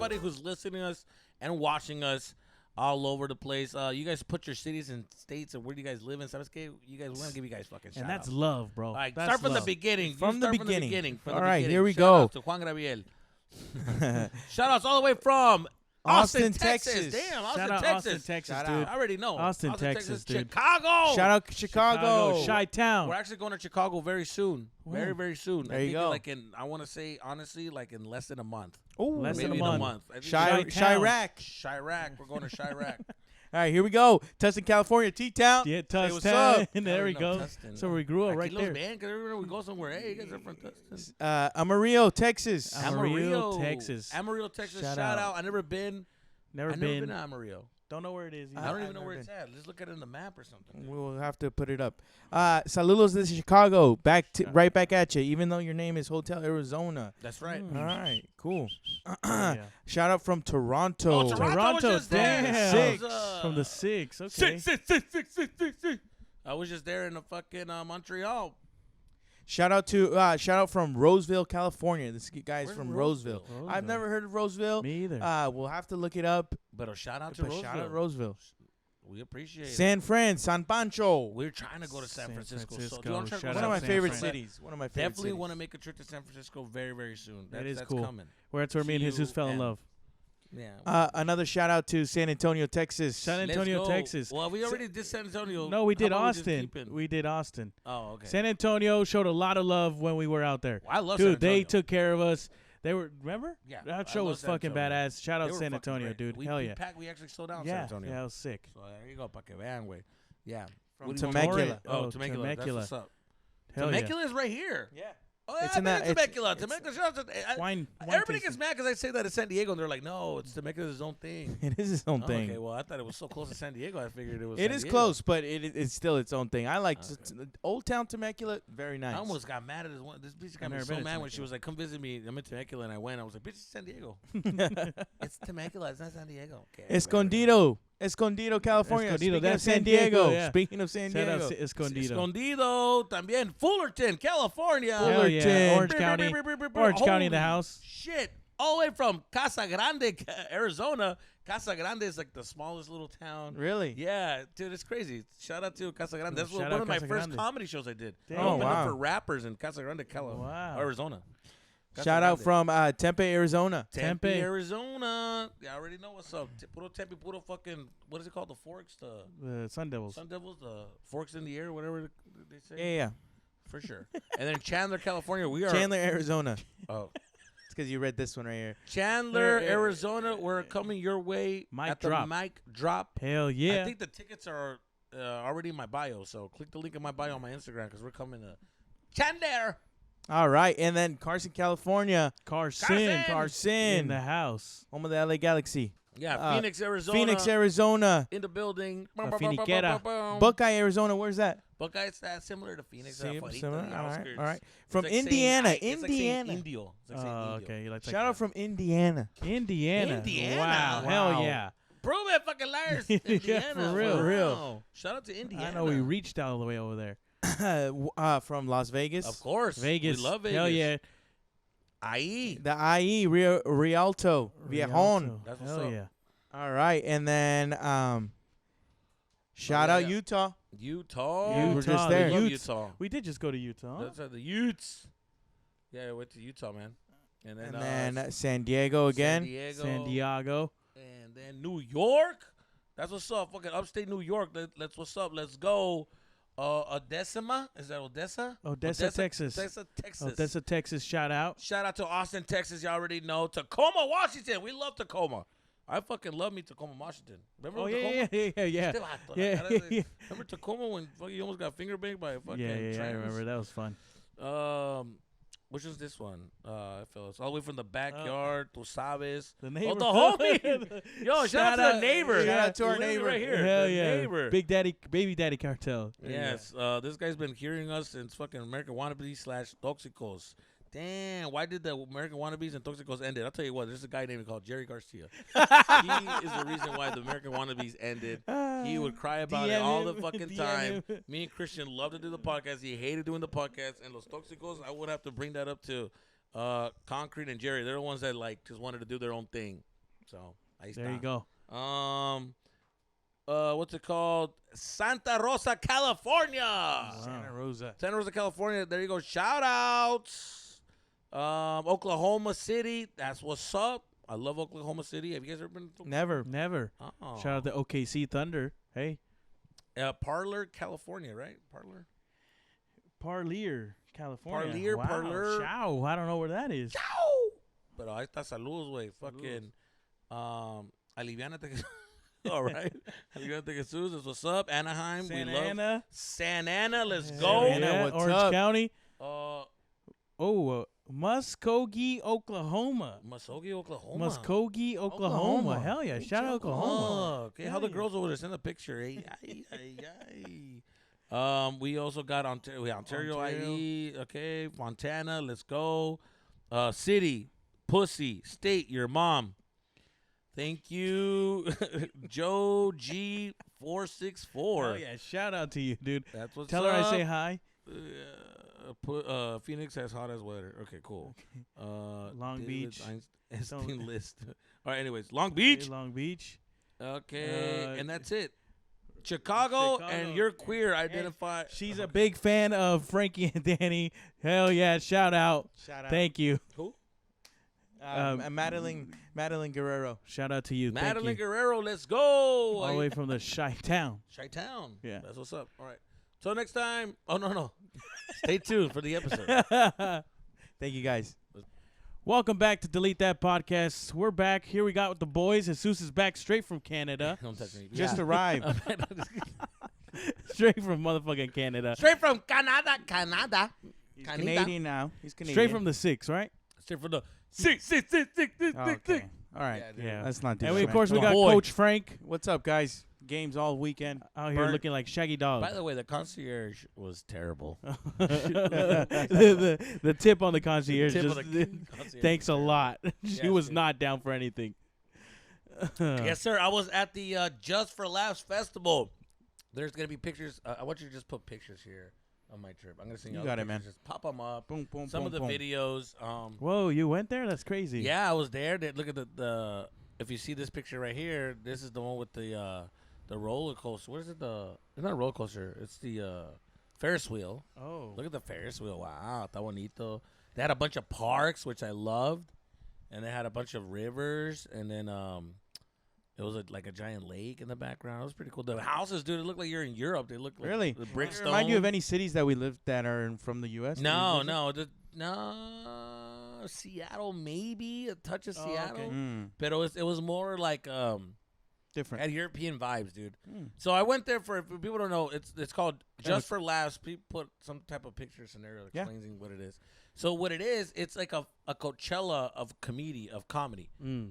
everybody who's listening to us and watching us all over the place. You guys put your cities and states and where do you guys live in. ¿Sabes qué? We're going to give you guys fucking shout And that's out. love, bro. All right, that's start from love. the beginning. From the beginning. From All the right, beginning. here we Shout go. out to Juan Gabriel. Shout outs all the way from Austin, Texas. Damn, Austin, Shout out Texas. Austin, Texas, Shout dude. out. I already know. Austin, Texas, dude. Chicago. Shout out Chicago. Chi-Town. We're actually going to Chicago very soon. Very, very soon. There I you think go. Like I want to say, honestly, like in less than a month. Ooh, Less than Maybe a in month. I think Chirac. Chirac. We're going to Chirac. All right, here we go. Tustin, California, T-Town. Yeah, Hey, what's Tustin. up? There we go. Tustin. So we grew up Aquí right los there. ven, 'cause everywhere we go somewhere. Hey, you guys are from Tustin. Amarillo, Texas. Amarillo, Texas. Amarillo, Texas. Shout Shout out. out. I've never been. Never I've never been. been to Amarillo. Don't know where it is. I either. don't even I've know where never it's at. Let's look at it on the map or something. We'll have to put it up. Saludos de Chicago. Right back at you, even though your name is Hotel Arizona. That's right. Mm. All right, cool. Yeah. Shout out from Toronto. Oh, Toronto was just there. damn. That was, From the 6. Okay. Six. I was just there in the fucking Montreal. Shout out from Roseville, California. This guy's Where's from Roseville? Roseville. I've never heard of Roseville. Me either. We'll have to look it up. But a shout out to But Roseville. shout out Roseville. We appreciate it. San Fran, San Pancho. We're trying to go to San Francisco. So do Francisco. you want to try to Shout go One to of my San favorite Fran. cities. One of my favorite Definitely cities. want to make a trip to San Francisco very, very soon. That is that's cool. coming. Where that's where me and Jesus fell in CUM. love. Yeah. Another shout out to San Antonio, Texas. San Let's Antonio, go. Texas. Well, we already did San Antonio. No, we did How about just Austin. keep it? We did Austin. Oh, okay. San Antonio showed a lot of love when we were out there. Well, I love San Dude, Antonio. they took care of us. They were, remember? Yeah, I That show love was San fucking Antonio. badass. Shout They out were San fucking Antonio, great. dude. We Hell yeah. we actually slowed down San Yeah, Antonio. yeah, it was sick. So there you go, pa que vean, güey. Yeah. From What do you want Temecula. more? Oh, Temecula. That's Temecula. what's up. Hell Temecula is right here. Yeah. Oh, yeah, It's I've in been that- to it's- Temecula. it's- Temecula. Shout out to, yeah. Wine everybody tasting. gets mad because I say that it's San Diego, and they're like, no, it's Temecula's his own thing. It is his own Oh, thing. okay, well, I thought it was so close to San Diego. I figured it was. It San is Diego. close, but it's still its own thing. I like Old Town Temecula. Very nice. I almost got mad at this one. This bitch got me never so been to mad when she Temecula. was like, "Come visit me." I'm in Temecula, and I went. I was like, "Bitch, it's San Diego." It's Temecula. It's not San Diego. Okay, Escondido, California. Escondido, Speaking of that's San San Diego, Diego. yeah. Speaking of San Shout out Diego. to Escondido. Escondido, también Fullerton, California. Hell yeah. Fullerton. Orange County. Orange County in the Holy house. Shit. All the way from Casa Grande, Arizona. Casa Grande is like the smallest little town. Really? Yeah, dude, it's crazy. Shout out to Casa Grande. That's Shout one out of my Casa first Grande. comedy shows I did. Damn. I Oh, opened up wow. for rappers in Casa Grande, Wow. Arizona. Casa Shout out Grande. from Tempe, Arizona. Tempe, Tempe. Arizona. Yeah, I already know what's up. Puro Tempe, puro fucking, what is it called? The Forks? The Sun Devils. Sun Devils? The Forks in the Air, whatever they say? Yeah. For sure. And then Chandler, California. We are. Chandler, Arizona. Oh. It's because you read this one right here. Chandler, Arizona. We're coming your way Mic at drop. the mic drop. Hell yeah. I think the tickets are already in my bio. So click the link in my bio on my Instagram because we're coming to Chandler. All right. And then Carson, California. Carson. In Carson. the house. Home of the LA Galaxy. Yeah, Phoenix, Arizona. Phoenix, Arizona. In the building. La Finiquera. Buckeye, Arizona. Where's that? Buckeye, it's similar to Phoenix. Similar. Afuerita, All right. outskirts. All right. It's From like saying Indiana. it's like saying Indiana. Indio. It's like saying Indio. Okay. You like Shout out from Indiana. Indiana. Indiana. Wow. Wow. Hell yeah. Prove it, fucking liars. Yeah, Indiana. for real. For real. Wow. Shout out to Indiana. I know we reached all the way over there. From Las Vegas. Of course. Vegas. We love Vegas. Hell yeah. IE. The IE, Rialto, Viejon. Rialto. That's what's Hell up. yeah. All right. And then shout out yeah. Utah. Utah. You were just there. We love Utes. Utah. We did just go to Utah. That's the Utes. Yeah, I went to Utah, man. And And then San Diego again. San Diego. And then New York. That's what's up. Fucking upstate New York. Let's what's up. Let's go. Odessa. Is that Odessa? Odessa, Texas. Odessa, Texas. Odessa, Texas. Shout out. Shout out to Austin, Texas. You already know. Tacoma, Washington. We love Tacoma. I fucking love me Tacoma, Washington. Remember Oh, Tacoma? yeah. Este vato, Yeah, la cara de- yeah. Remember Tacoma when fucking you almost got finger banged by a fucking Yeah, I trans? remember. That was fun. Which is this one? Fellas, all the way from the backyard. Tu sabes. The Oh, neighbor. the homie. Yo, shout out to the neighbor. Shout out to our Literally neighbor. right here. Hell the yeah. Neighbor. Big Daddy, Baby Daddy Cartel. Yes. This guy's been hearing us since fucking American Wannabes / Toxicos. Damn, why did the American Wannabes and Toxicos ended? I'll tell you what, there's a guy named called Jerry Garcia. He is the reason why the American Wannabes ended. He would cry about it DM all the him, fucking DM time. him. Me and Christian loved to do the podcast. He hated doing the podcast. And Los Toxicos, I would have to bring that up to Concrete and Jerry. They're the ones that like just wanted to do their own thing. So, ahí está. There you go. What's it called? Santa Rosa, California. Santa Rosa. Santa Rosa, California. There you go. Shout outs. Oklahoma City. That's what's up. I love Oklahoma City. Have you guys ever been to Never. Oh. Shout out to OKC Thunder. Hey. Parlor, California, right? Parlier, California. Parlier, wow. Parlor. Ciao. I don't know where that is. Pero ahí está saludos, güey. Fucking, aliviánate. All right. Aliviánate Jesús. That's what's up. Anaheim. Santa we love Ana. Santa Ana. Let's Santa go. Ana. Yeah, what's Orange up? County. Uh, Muskogee, Oklahoma. Muskogee, Oklahoma. Muskogee, Oklahoma. Oklahoma. Hell yeah. Shout out Oklahoma. Okay, how the girls over there? Send a picture. Ay, ay, ay, ay. We also got Ontario, IE. Okay, Montana. Let's go. City, pussy, state, your mom. Thank you, Joe G464. Hell yeah. Shout out to you, dude. That's what's Tell up. her I say hi. Phoenix has hot as weather. Okay, cool. Long David Beach. Einstein list. All right, anyways, Long Beach. Long Beach. Okay, and that's it. Chicago, and you're queer. Identify. She's a big fan of Frankie and Danny. Hell yeah. Shout out. Shout out. Thank you. Who? Madeline Guerrero. Shout out to you. Thank Madeline you. Guerrero. Let's go. All the way from the Chi-Town. Chi-Town. Yeah. That's what's up. All right. So next time. Oh, no. Stay tuned for the episode. Thank you, guys. Welcome back to Delete That Podcast. We're back. Here we got with the boys. Jesus is back straight from Canada. Don't touch me. Just arrived. Straight from motherfucking Canada. Straight from Canada. He's Canada. Canadian now. He's Canadian. Straight from the 6, right? Straight from the six. Okay. All right. Yeah, dude. Yeah. Let's not do And that. of course, we Come got on. Coach Frank What's up, guys? Games all weekend. out here Burnt. looking like Shaggy Dog. By the way, the concierge was terrible. the tip on the concierge. Tip just, of the concierge thanks a was lot. she Yes, was dude. not down for anything. Yes, sir. I was at the Just for Laughs festival. There's gonna be pictures. I want you to just put pictures here on my trip. I'm gonna send you. You all got the it, man. pictures. Just pop them up. Boom, boom, Some boom, of the boom. videos. Whoa, you went there? That's crazy. Yeah, I was there. Look at the. If you see this picture right here, this is the one with the roller coaster. What is it? It's not a roller coaster. It's the Ferris wheel. Oh. Look at the Ferris wheel. Wow, está bonito. They had a bunch of parks, which I loved, and they had a bunch of rivers, and then it was like a giant lake in the background. It was pretty cool. The houses, dude, it looked like you're in Europe. They look like Really? the brickstone. Remind you of any cities that we lived that are from the U.S.? No. Seattle, maybe a touch of Oh, Seattle, okay. but it was more like Different. had European vibes, dude. Mm. So I went there for people don't know. It's called Just for Laughs. People put some type of picture scenario Yeah. explaining what it is. So what it is, it's like a Coachella of comedy.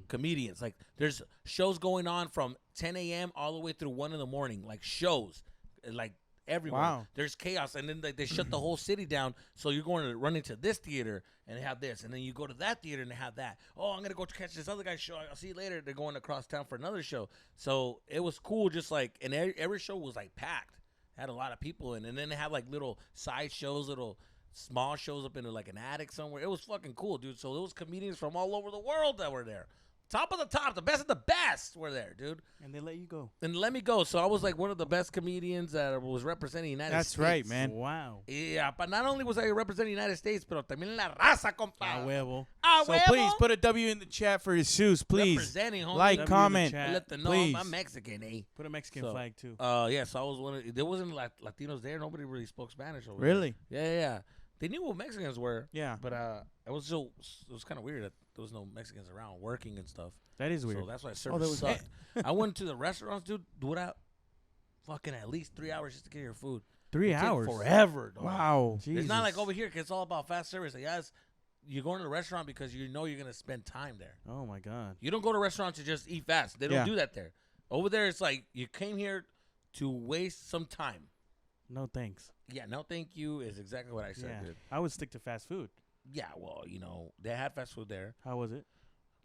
Comedians. Like there's shows going on from 10 a.m. all the way through 1 in the morning. Like shows, like everywhere. Wow. There's chaos, and then they shut the whole city down. So you're going to run into this theater and they have this, and then you go to that theater and they have that. Oh, I'm gonna go catch this other guy's show. I'll see you later. They're going across town for another show. So it was cool. Just like, and every show was like packed. Had a lot of people in, and then they have like little side shows, little small shows up into like an attic somewhere. It was fucking cool, dude. So there was comedians from all over the world that were there. Top of the top, the best of the best were there, dude. And they let you go. And let me go. So I was like one of the best comedians that was representing the United That's States. right, man. Wow. Yeah, but not only was I representing the United States, pero también la raza, A compa. huevo. Ah, So huevo. please put a W in the chat for Jesus, please. Representing, homie. Like, W in the comment. chat. Let them know please. I'm Mexican, eh? Put a Mexican So, flag, too. Yeah, so I was one of, there wasn't Latinos there. Nobody really spoke Spanish over Really? there. Yeah. They knew what Mexicans were, Yeah. but it was kind of weird that there was no Mexicans around working and stuff. That is weird. So that's why there service was- sucked. I went to the restaurants, dude. Fucking at least 3 hours just to get your food. 3 It take hours. forever, dog. Wow. It's not like over here 'cause it's all about fast service. Like, yes, you're going to the restaurant because you know you're gonna spend time there. Oh, my God. You don't go to restaurants to just eat fast. They don't Yeah. do that there. Over there, it's like you came here to waste some time. No thanks. Yeah, no, thank you is exactly what I said, Yeah. dude. I would stick to fast food. Yeah, well, they had fast food there. How was it?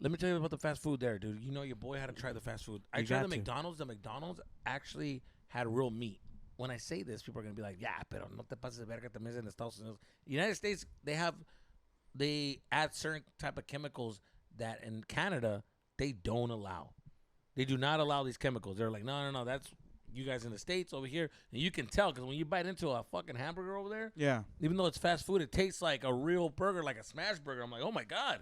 Let me tell you about the fast food there, dude. You know, your boy had to try the fast food. I You tried got the to. McDonald's. The McDonald's actually had real meat. When I say this, people are going to be like, yeah, pero no te pases de verga también en Estados Unidos. United States, they add certain type of chemicals that in Canada they don't allow. They do not allow these chemicals. They're like, no, that's you guys in the States over here. And you can tell because when you bite into a fucking hamburger over there, Yeah. even though it's fast food, it tastes like a real burger, like a smash burger. I'm like, oh my God.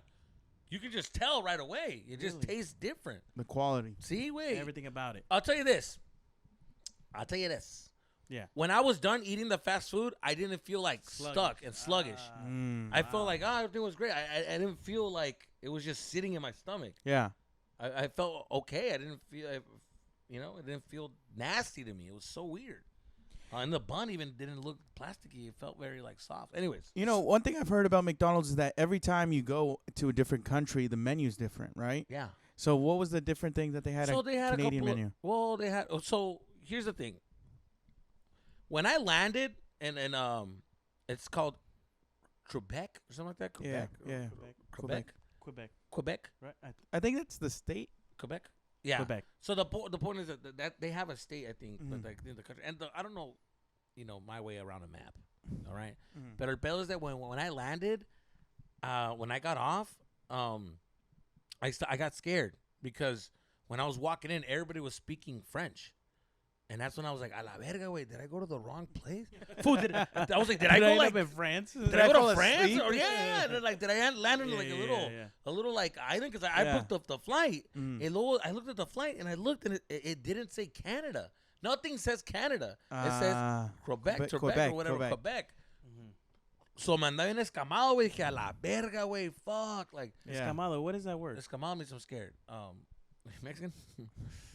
You can just tell right away. It just tastes different. The quality. See, wait. Everything about it. I'll tell you this. Yeah. When I was done eating the fast food, I didn't feel like stuck and sluggish. I felt like, everything was great. I didn't feel like it was just sitting in my stomach. Yeah. I felt okay. I didn't feel, it didn't feel nasty to me. It was so weird. And the bun even didn't look plasticky. It felt very like soft. Anyways. You know, one thing I've heard about McDonald's is that every time you go to a different country, the menu's different, right? Yeah. So what was the different thing that they had So at they had Canadian a couple. menu? Well, they had. So here's the thing. When I landed, and it's called Quebec or something like that. Quebec. Yeah. Quebec. Right. I think that's the state. Quebec. Yeah. Quebec. So the point is that they have a state, I think, but like in the country, and I don't know, my way around a map. All right. But el pedo is that when I landed, when I got off, I got scared because when I was walking in, everybody was speaking French. And that's when I was like, a la verga, wait, did I go to the wrong place? Fool, I was like, did I go end like up in France? Did I go fall to France? asleep? Or, yeah. And then, like, did I land in like a little like island? Because I booked up the flight. And I looked at the flight and I looked and it didn't say Canada. Nothing says Canada. It says Quebec, or whatever, Quebec. So me andaba bien escamado, güey. Dije, a la verga, güey. Fuck. Like, Escamado, what is that word? escamado means I'm scared. Mexican?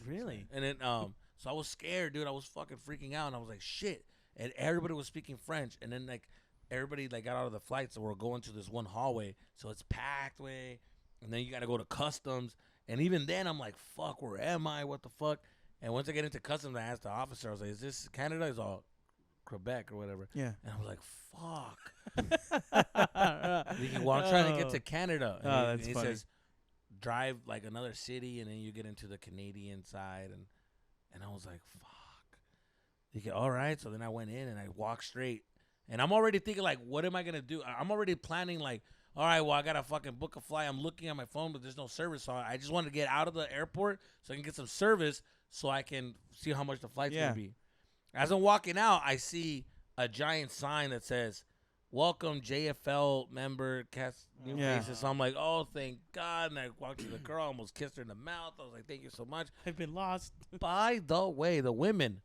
Really? And then, so I was scared, dude. I was fucking freaking out. And I was like, shit. And everybody was speaking French. And then, like, everybody, like, got out of the flight. So we're going to this one hallway. So it's packed, way. And then you got to go to customs. And even then, I'm like, fuck, where am I? What the fuck? And once I get into customs, I asked the officer, I was like, is this Canada? He's all Quebec or whatever. Yeah. And I was like, fuck. Well, I'm trying to get to Canada. And that's he funny. says, drive, like, another city. And then you get into the Canadian side. And I was like, fuck. He said, all right. So then I went in and I walked straight. And I'm already thinking, like, what am I going to do? I'm already planning, like, all right, well, I got to fucking book a flight. I'm looking at my phone, but there's no service. So I just want to get out of the airport so I can get some service so I can see how much the flight's going to be. As I'm walking out, I see a giant sign that says, welcome JFL member, cast new faces. So I'm like, oh, thank God. And I walked to the girl, almost kissed her in the mouth. I was like, thank you so much. I've been lost. By the way, the women.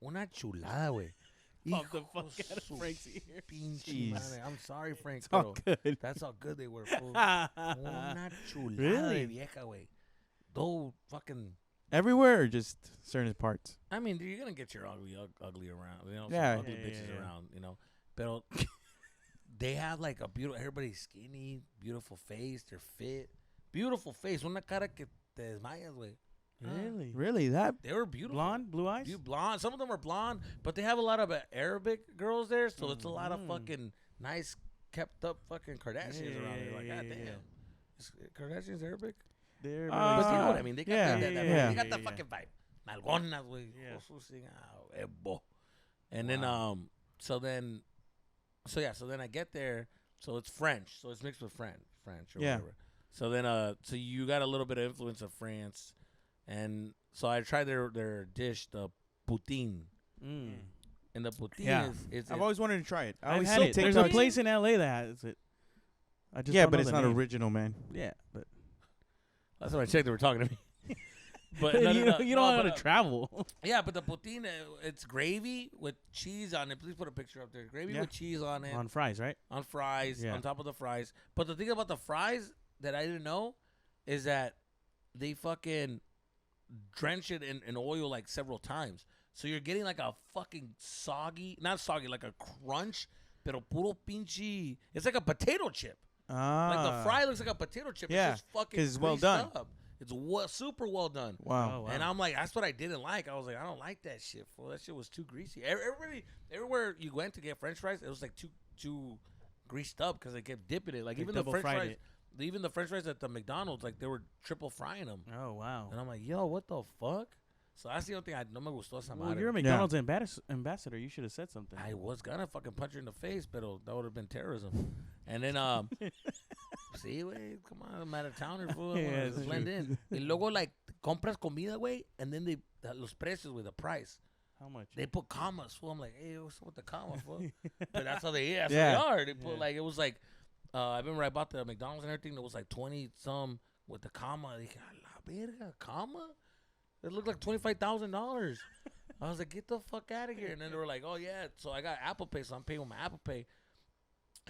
Una chulada, güey. Pop the fuck out of Frank's ear. Pinche madre. I'm sorry, Frank. It's all good. That's how good they were, fool. Una chulada Really? de vieja, güey. Though fucking... Everywhere or just certain parts? I mean, you're going to get your ugly around. Some Yeah. ugly bitches around, But they have like a beautiful... Everybody's skinny, beautiful face. They're fit. Beautiful face. Una cara que te desmayas, güey. Really? Really? That? They were beautiful. Blonde? Blue eyes? Blonde. Some of them are blonde, but they have a lot of Arabic girls there, so it's a lot of fucking nice, kept up fucking Kardashians around there. Like, God damn. Is Kardashians Arabic? They're But you know what I mean. They got yeah, that yeah. they got the fucking vibe. Nalgonas, güey. And then, so then I get there, so it's French, so it's mixed with French or whatever. So then, so you got a little bit of influence of France. And so I tried their dish, the poutine. And the poutine is I've always wanted to try it. I I've always had see it. There's a TikToks. place in LA that has it. I just Yeah, don't but know it's the not name. original, man. Yeah, but that's when I checked they were talking to me. But you don't know how to travel. Yeah, but the poutine, it's gravy with cheese on it. Please put a picture up there. Gravy with cheese on it. On fries, right? On fries, Yeah. on top of the fries. But the thing about the fries that I didn't know is that they fucking drench it in oil like several times. So you're getting like a fucking not soggy, like a crunch, pero puro pinche. It's like a potato chip. Like the fry looks like a potato chip. Yeah, it's just fucking 'cause it's well greased done. up. It's super well done. Wow. Oh, wow. And I'm like, that's what I didn't like. I was like, I don't like that shit, fool. That shit was too greasy. Everywhere you went to get French fries, it was like too greased up because they kept dipping it. Like They even the double French fried fries, it. even the French fries at the McDonald's, like they were triple frying them. Oh, wow. And I'm like, yo, what the fuck? So that's the only thing I no me gustó esa Well, madre. you're a McDonald's ambassador. You should have said something. I was gonna fucking punch her in the face, but that would have been terrorism. And then, see, güey, come on, I'm out of towner, fool. Yeah, Yeah, it's blend true. in. Y luego, like, compras comida, güey, and then los precios with the price. How much? They put commas, fool. I'm like, hey, what's up with the comma, fool? But that's how they Yeah. are. They put, Yeah. like, it was like, I remember I bought the McDonald's and everything. It was like 20-some with the comma. Dije, a la verga, comma? It looked like $25,000. I was like, get the fuck out of here. And then they were like, oh, yeah. So I got Apple Pay, so I'm paying with my Apple Pay.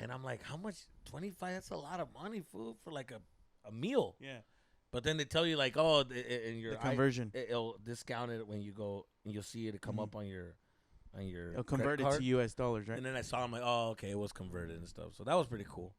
And I'm like, how much? 25? That's a lot of money, food, for like a meal. Yeah. But then they tell you, like, oh, in your The conversion. it'll discount it when you go, and you'll see it come up on your It'll convert it credit to card. US dollars, right? And then I saw, I'm like, oh, okay, it was converted and stuff. So that was pretty cool.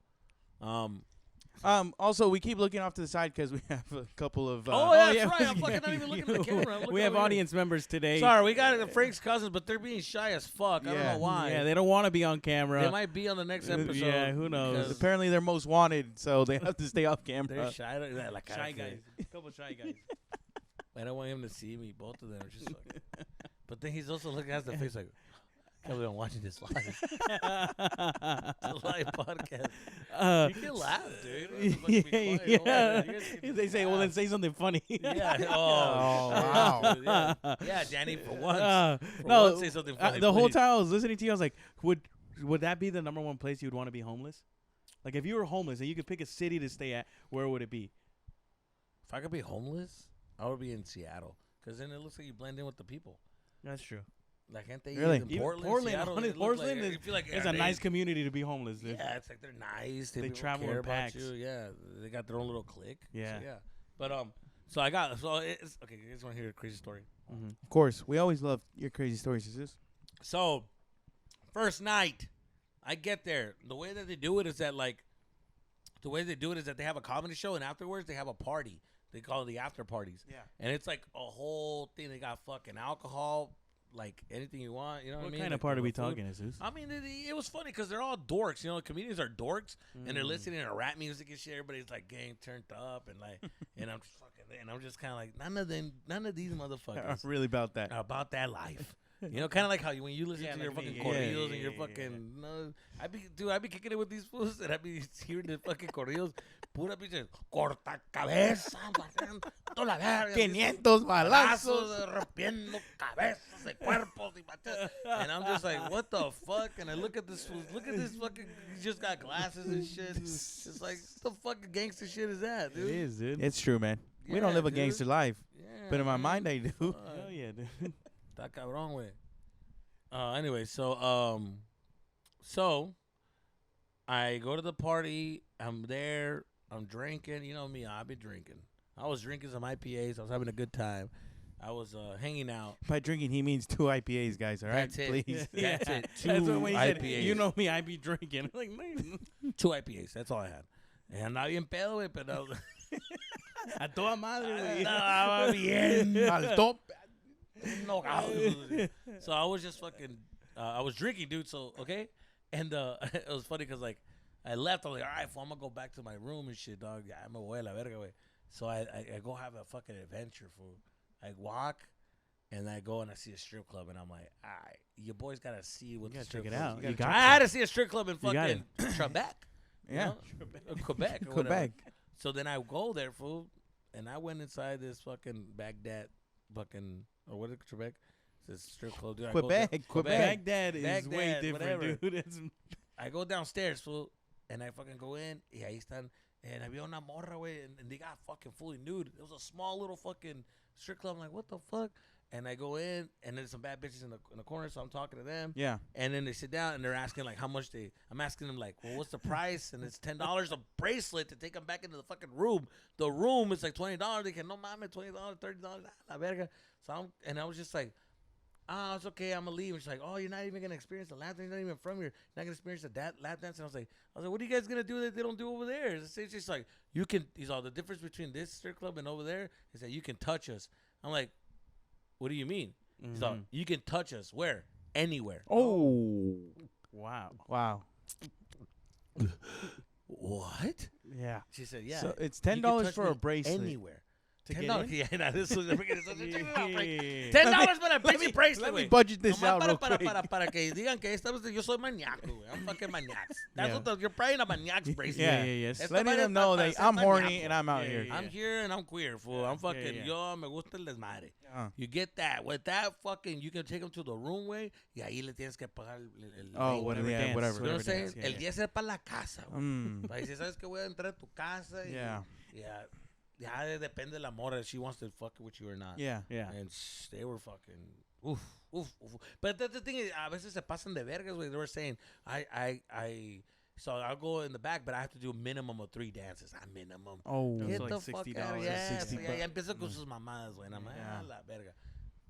Also, we keep looking off to the side because we have a couple of. Oh, yeah, that's right. I'm fucking not even looking at the camera. I'm looking We have over here. audience members today. Sorry, we got Frank's cousins, but they're being shy as fuck. I don't Yeah. know why. Yeah, they don't want to be on camera. They might be on the next episode. Yeah, who knows? because Apparently, they're most wanted, so they have to stay off camera. They're shy. They're like, Shy okay. guys. A couple shy guys. I don't want him to see me. Both of them are just like. But then he's also looking at the face like, I can't believe I'm watching this live. It's a live podcast. You can laugh, dude. You don't have to fucking be quiet. Don't laugh. You guys can They just say, well, then laugh. say something funny. Yeah. Oh, wow. Yeah, Danny, for once. For no, once, say something funny. the whole please. time I was listening to you, I was like, would that be the number one place you would want to be homeless? Like, if you were homeless and you could pick a city to stay at, where would it be? If I could be homeless, I would be in Seattle. Because then it looks like you blend in with the people. That's true. Like, can't they Really? in Portland, Seattle, honestly, it looks Portland like, is, you feel like it's a nice community to be homeless. Dude. Yeah, it's like they're nice. They people travel care in about packs. you. Yeah, they got their own little clique. Yeah. So, yeah. But so I got it's okay. You guys want to hear a crazy story? Mm-hmm. Of course, we always love your crazy stories. Is this? So, first night, I get there. The way that they do it is that they have a comedy show and afterwards they have a party. They call it the after parties. Yeah. And it's like a whole thing. They got fucking alcohol, like anything you want. You know what I What mean? kind Like of party the we food. talking, Jesus? I mean, it was funny because they're all dorks. You know, comedians are dorks, and they're Mm. listening to rap music and shit. Everybody's like getting turned up, and like, and I'm just kind of like, none of these motherfuckers I'm really about that. are about that life. You know, kind of like how when you listen Yeah, to your like me, fucking yeah, corridos yeah, and your yeah, fucking no, I be kicking it with these fools, and I be hearing the fucking corridos, pura pinche corta cabeza, toda la verga, 500 balazos. rompiendo cabezas de cuerpos y matas. And I'm just like, what the fuck? And I look at this fucking, he just got glasses and shit. It's like, what the fucking gangster shit is that, It dude? is, dude. It's true, man. We don't Yeah, live a dude. gangster life, Yeah, but in my man. mind, I do. Fuck. Hell yeah, dude. Está cabrón, güey. Anyway, so I go to the party. I'm there. I'm drinking. You know me. I've been drinking. I was drinking some IPAs. I was having a good time. I was hanging out. By drinking, he means 2 IPAs, guys. All right, That's it. please. That's it. That's Two when he said, IPAs. you know me, I be drinking. Like, man. 2 IPAs. That's all I had. And andaba bien pedo, güey, pero A toda madre, güey. andaba bien Al top. enojado. So I was just fucking, I was drinking, dude. So, okay. And it was funny because, like, I left. I was like, all right, fool, I'm going to go back to my room and shit, dog. Yeah, I'm a la verga, güey. So I go have a fucking adventure, fool. I walk, and I go and I see a strip club, and I'm like, all right, your boys got to see what You the gotta check strip it club out. is. You I got had to see a strip club in You got fucking Trebek. you Yeah. know? Quebec. Or whatever. Quebec. So then I go there, fool, and I went inside this fucking Baghdad, or what is it, Trebek? This strip club, dude. I go there- Quebec. Baghdad is way Baghdad, different, whatever. dude. It's, I go downstairs, fool, and I fucking go in, y ahí están, and había una morra, güey, and they got fucking fully nude. It was a small little fucking strip club. I'm like, what the fuck? And I go in, and there's some bad bitches in the corner, so I'm talking to them. Yeah. And then they sit down, and they're asking, like, how much I'm asking them, like, well, what's the price? And it's $10 a bracelet to take them back into the fucking room. The room is like $20. They can, no mames, $20, $30, la verga. So I was just like, it's okay, I'm gonna leave. And she's like, oh, you're not even gonna experience the lap dance. You're not even from here. You're not gonna experience the lap dance. And I was like, what are you guys gonna do that they don't do over there? It's just like, you can. He's all the difference between this strip club and over there is that you can touch us. I'm like, what do you mean? He's all, you can touch us where? Anywhere. Oh. wow. Wow. What? Yeah. She said, yeah. So it's you can $10 touch for me a bracelet. Anywhere. to get $10. in? Yeah, nah, this was check this out, break. Yeah. $10 para el pinche bracelet, Let me güey. budget this Nomás out real para, quick. para que digan que esta vez yo soy maníaco, güey. I'm fucking maniacs. That's Yeah. what you're probably a maniac's bracelet. Yeah, yeah. Esta Letting madre them es know para that ser I'm horny maníaco. and I'm out Yeah, here. yeah. I'm here and I'm queer, fool. I'm fucking, yeah. yo me gusta el desmadre. Uh. You get that. With that fucking, you can take them to the room, güey, y ahí le tienes que pagar el Oh, rate, whatever, dance, whatever. You know what I'm saying? dance, yeah, El yeah. 10 es para la casa, güey. Mm. Para decir, ¿sabes qué? Voy a entrar a tu casa. Y, Yeah. Yeah. Ya depende de la morra if she wants to fuck with you or not. Yeah. Yeah. And they were fucking, oof. But the thing is, a veces se pasan de vergas, güey. They were saying, so I'll go in the back, but I have to do a minimum of 3 dances. A minimum. Oh. That's Get like the fuck $60, out. Yeah, 60 so ya empieza con sus mamadas, güey. And I'm like, Yeah. la verga.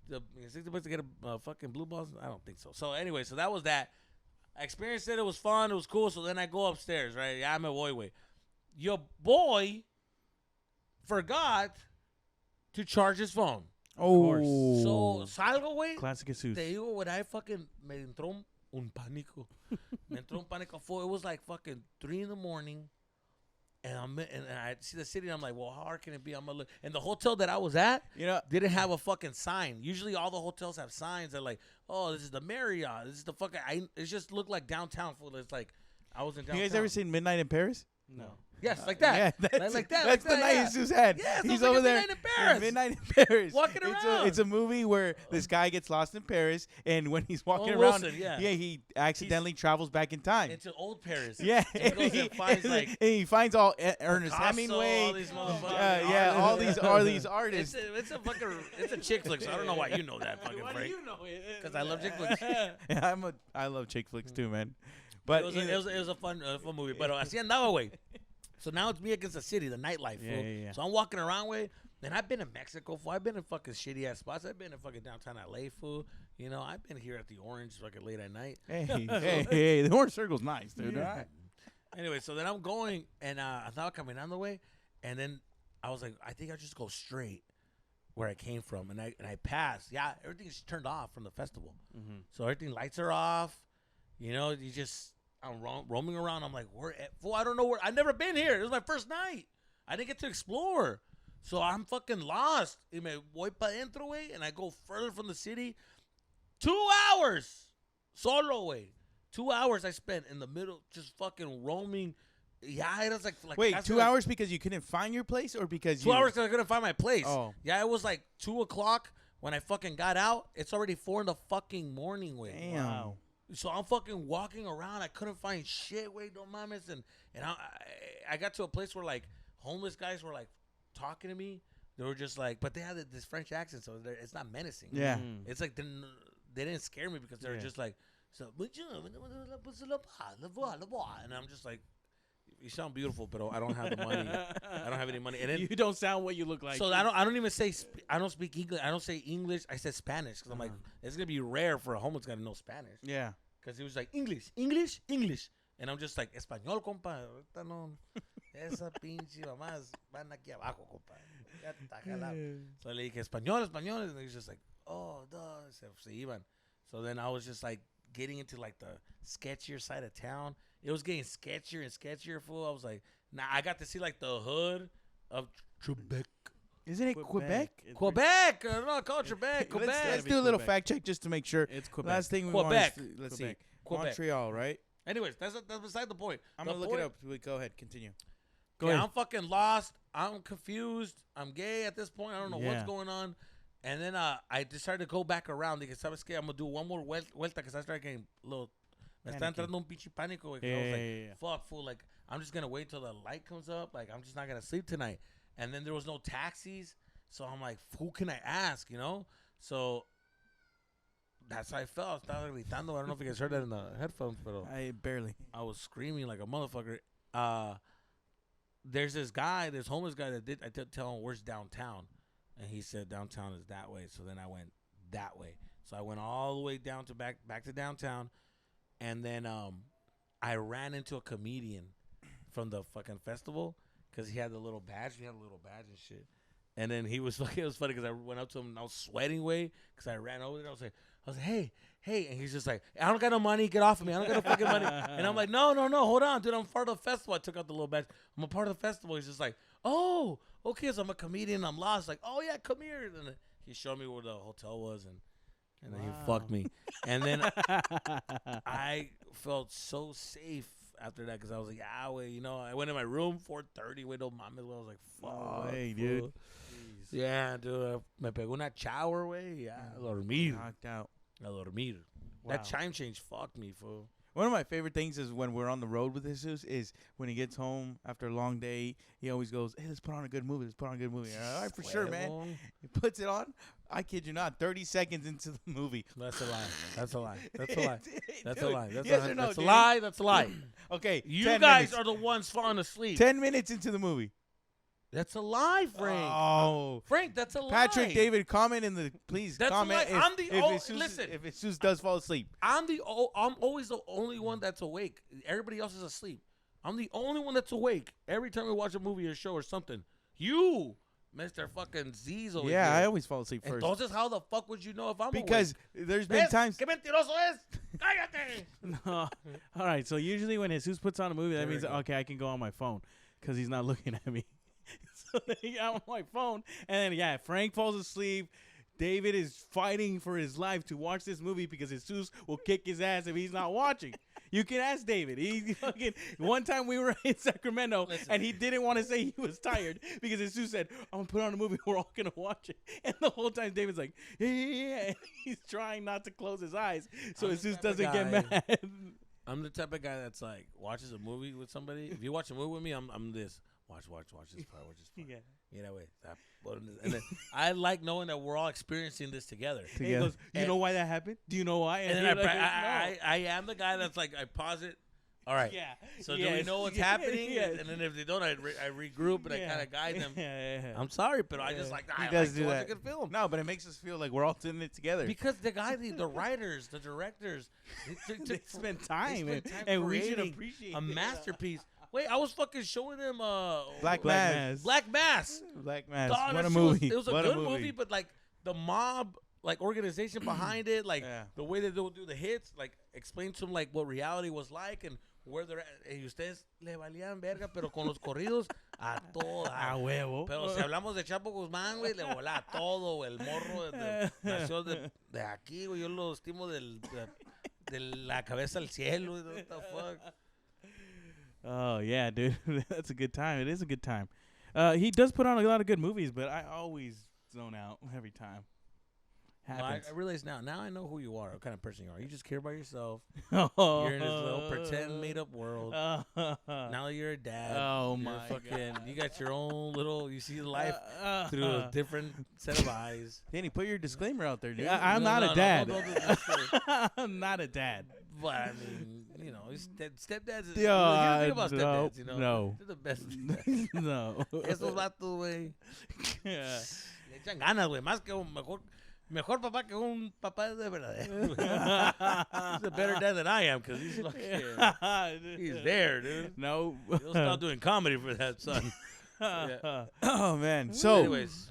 The $60 to get a fucking blue balls? I don't think so. So anyway, so that was that. I experienced it. It was fun. It was cool. So then I go upstairs, right? Ya me voy, güey. Your boy forgot to charge his phone. Oh. So salgo, güey. Classic Jesus. Te digo, when I fucking me entró un pánico. Me entró un pánico. It was like fucking 3 in the morning. And I see the city and I'm like, well, how hard can it be? I'm gonna look. And the hotel that I was at You know, didn't have a fucking sign. Usually all the hotels have signs that like, oh, this is the Marriott. This is the fucking, it just looked like downtown. It's like, I was in downtown. you guys ever seen Midnight in Paris? No. Yes, like that. Yeah, that's, like that. That's like the that, night yeah. Jesus had. Yeah, He's sounds like over a there. Midnight in Paris. Midnight in Paris. Walking around. It's a movie where this guy gets lost in Paris, and when he's walking Owen around, Wilson, yeah. he accidentally travels back in time. Into old Paris. Yeah, So he goes and finds like and he finds all Ernest Picasso, Hemingway. all these motherfuckers. Yeah, all these artists. It's a fucking, it's a chick flick. So I don't know why you know that fucking Frank. know it? Because I love chick flicks. Yeah, I love chick flicks too, man. But It was a fun movie. But así andaba, güey. So now it's me against the city, the nightlife, fool. Yeah. So I'm walking around, way, and I've been in Mexico, fool. I've been in fucking shitty ass spots. I've been in fucking downtown LA, fool. You know, I've been here at the Orange, fucking late at night. hey, the Orange Circle's nice, dude. Yeah. All right. Anyway, so then I'm going, and I thought caminando, way, and then I was like, I think I'll just go straight where I came from, and I passed. Yeah, everything's turned off from the festival, so everything lights are off. You know, I'm roaming around. I'm like, fool, I don't know where. I've never been here. It was my first night. I didn't get to explore. So I'm fucking lost. Y me voy pa dentro, güey, and I go further from the city. 2 hours. Solo, güey. 2 hours I spent in the middle just fucking roaming. Yeah, it was like Wait, that's 2 like hours because you couldn't find your place, or because 2 hours because I couldn't find my place. Oh. Yeah, it was like 2 o'clock when I fucking got out. It's already 4 in the fucking morning, güey. Damn. Wow. So I'm fucking walking around. I couldn't find shit. Wait, no mames. And I got to a place where like homeless guys were like talking to me. They were just like, but they had this French accent, so it's not menacing. Yeah. It's like they didn't scare me because they were Yeah. just like, so and I'm just like, you sound beautiful, but I don't have the money. I don't have any money. And then, You don't sound what you look like. so I don't even say I don't speak English. I don't say English. I said Spanish because I'm like, it's gonna be rare for a homeless guy to know Spanish. Yeah. Because he was like, English. And I'm just like, español, compa. Ahorita no. Esa pinche mamás van aquí abajo, compa. Ya está jalado. So le dije, español. And he was just like, oh, duh. Se iban. So then I was just like getting into like the sketchier side of town. It was getting sketchier and sketchier, fool. I was like, nah, I got to see like the hood of Trebek. Isn't it Quebec? It's Quebec. No, call it Trebek. Quebec. Let's be do a little Quebec. fact check just to make sure. It's Quebec. Last thing we Quebec. want is let's Quebec. see. Quebec. Montreal, right? Anyways, that's beside the point. I'm The gonna look it point- up. Go ahead, continue. Go Yeah, ahead. I'm fucking lost. I'm confused. I'm gay at this point. I don't know what's Yeah. going on. And then I decided to go back around because I was scared. I'm gonna do one more vuelta because I started getting a little. Me está Panicky. entrando un pinche pánico. Like, I Yeah, was like, yeah. fuck, fool. Like, I'm just gonna wait till the light comes up. Like, I'm just not gonna sleep tonight. And then there was no taxis, so I'm like, who can I ask? You know? So that's how I felt. Estaba gritando. I don't know if you guys heard that in the headphones, but I barely. I was screaming like a motherfucker. There's this guy, this homeless guy that I did tell him where's downtown, and he said downtown is that way. So then I went that way. So I went all the way down to back to downtown, and then I ran into a comedian from the fucking festival because he had the little badge. He had a little badge and shit. And then he was fucking. It was funny because I went up to him and I was sweating way because I ran over there. I was like, hey, and he's just like, I don't got no money. Get off of me. I don't got no fucking money. And I'm like, no, hold on, dude. I'm part of the festival. I took out the little badge. I'm a part of the festival. He's just like, oh, okay. So I'm a comedian. I'm lost. Like, oh yeah, come here. And then he showed me where the hotel was, and then he fucked me. And then I felt so safe after that because I was like, wait, you know, I went in my room 4:30 with no mom. I was like, fuck, hey, dude. Yeah, dude. Me pegó una shower, güey. Yeah, a dormir. Knocked out. A dormir. Wow. That chime change fucked me, fool. One of my favorite things is when we're on the road with Jesus is when he gets home after a long day, he always goes, hey, let's put on a good movie. All right, for sure, man. He puts it on. I kid you not, 30 seconds into the movie. That's a lie. That's a lie. Dude, That's a lie. yes or no, That's a dude? lie. That's a lie. Okay, You 10 guys minutes. are the ones falling asleep. 10 minutes into the movie. That's a lie, Frank. Oh. Frank, that's a lie. Patrick, David, comment in the, please That's a comment lie. I'm the if listen. Jesus does fall asleep. I'm always the only one that's awake. Everybody else is asleep. I'm the only one that's awake every time we watch a movie or show or something. You, Mr. fucking Z's over Yeah, here. I always fall asleep first. Entonces, how the fuck would you know if I'm Because awake? there's been times. ¿Qué mentiroso es? Cállate. No. All right. So usually when Jesus puts on a movie, that There we means go. okay, I can go on my phone because he's not looking at me. So then I'm on my phone, and then Frank falls asleep. David is fighting for his life to watch this movie because Jesus will kick his ass if he's not watching. You can ask David. He fucking one time we were in Sacramento and he didn't want to say he was tired because Jesus said, "I'm gonna put on a movie. We're all gonna watch it." And the whole time David's like, "Yeah." And he's trying not to close his eyes so Jesus doesn't get mad. I'm the type of guy that's like watches a movie with somebody. If you watch a movie with me, I'm this. Watch this part. Watch this part. Yeah. You know, wait. And then I like knowing that we're all experiencing this together. And he goes, "You know why that happened? Do you know why?" And then you're like, I am the guy that's like, I pause it. All right. Yeah. So do we know what's happening? Yes. And then if they don't, I regroup and I kind of guide them. Yeah. I'm sorry, but I just like, He I does like do to watch that. a good film. No, but it makes us feel like we're all in it together. Because the writers, the directors, They spend time, spend time and we should creating appreciate a it. masterpiece. Wait, I was fucking showing them Black Black Mass. Black Mass. Black Mass. Dog, What that a shit was- movie. It was a What good movie, but like the mob, like organization behind it, like Yeah. the way that they'll do the hits, like explain to them like what reality was like and where they're at. Y ustedes le valían verga, pero con los corridos a toda. A huevo. Pero si hablamos de Chapo Guzmán, güey, le volaba todo. El morro nació de aquí, güey. Yo lo estimo de la cabeza al cielo. What the fuck? Oh yeah, dude, that's a good time. It is a good time. He does put on a lot of good movies, but I always zone out every time. No, I Happens. realize now. Now I know who you are, what kind of person you are. You just care about yourself. Oh. You're in this little pretend made-up world. Now that you're a dad, Oh, you're my fucking, God. you got your own little. You see life through a different set of eyes. Danny, put your disclaimer out there, dude. I'm No, not no, a dad. don't do this shit. I'm not a dad. But I mean, you know, stepdads. Yeah, Here's the thing about no, stepdads, you know. no. They're the best. No. Esos vatos, güey. Yeah. Le echan ganas, güey. Más que un mejor papá que un papá de verdadero. He's a better dad than I am because he's fucking, he's there, dude. No. He'll start doing comedy for that son. Yeah. Oh, man. So, Anyways,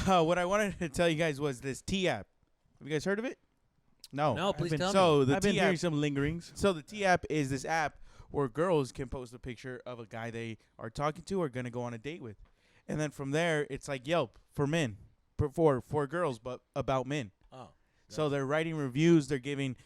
what I wanted to tell you guys was this T app. Have you guys heard of it? No. no, please tell me. So, the I've been T hearing app. some lingerings. So, the T app is this app where girls can post a picture of a guy they are talking to or going to go on a date with. And then from there, it's like Yelp for men. For girls, but about men. Oh, So they're writing reviews. They're giving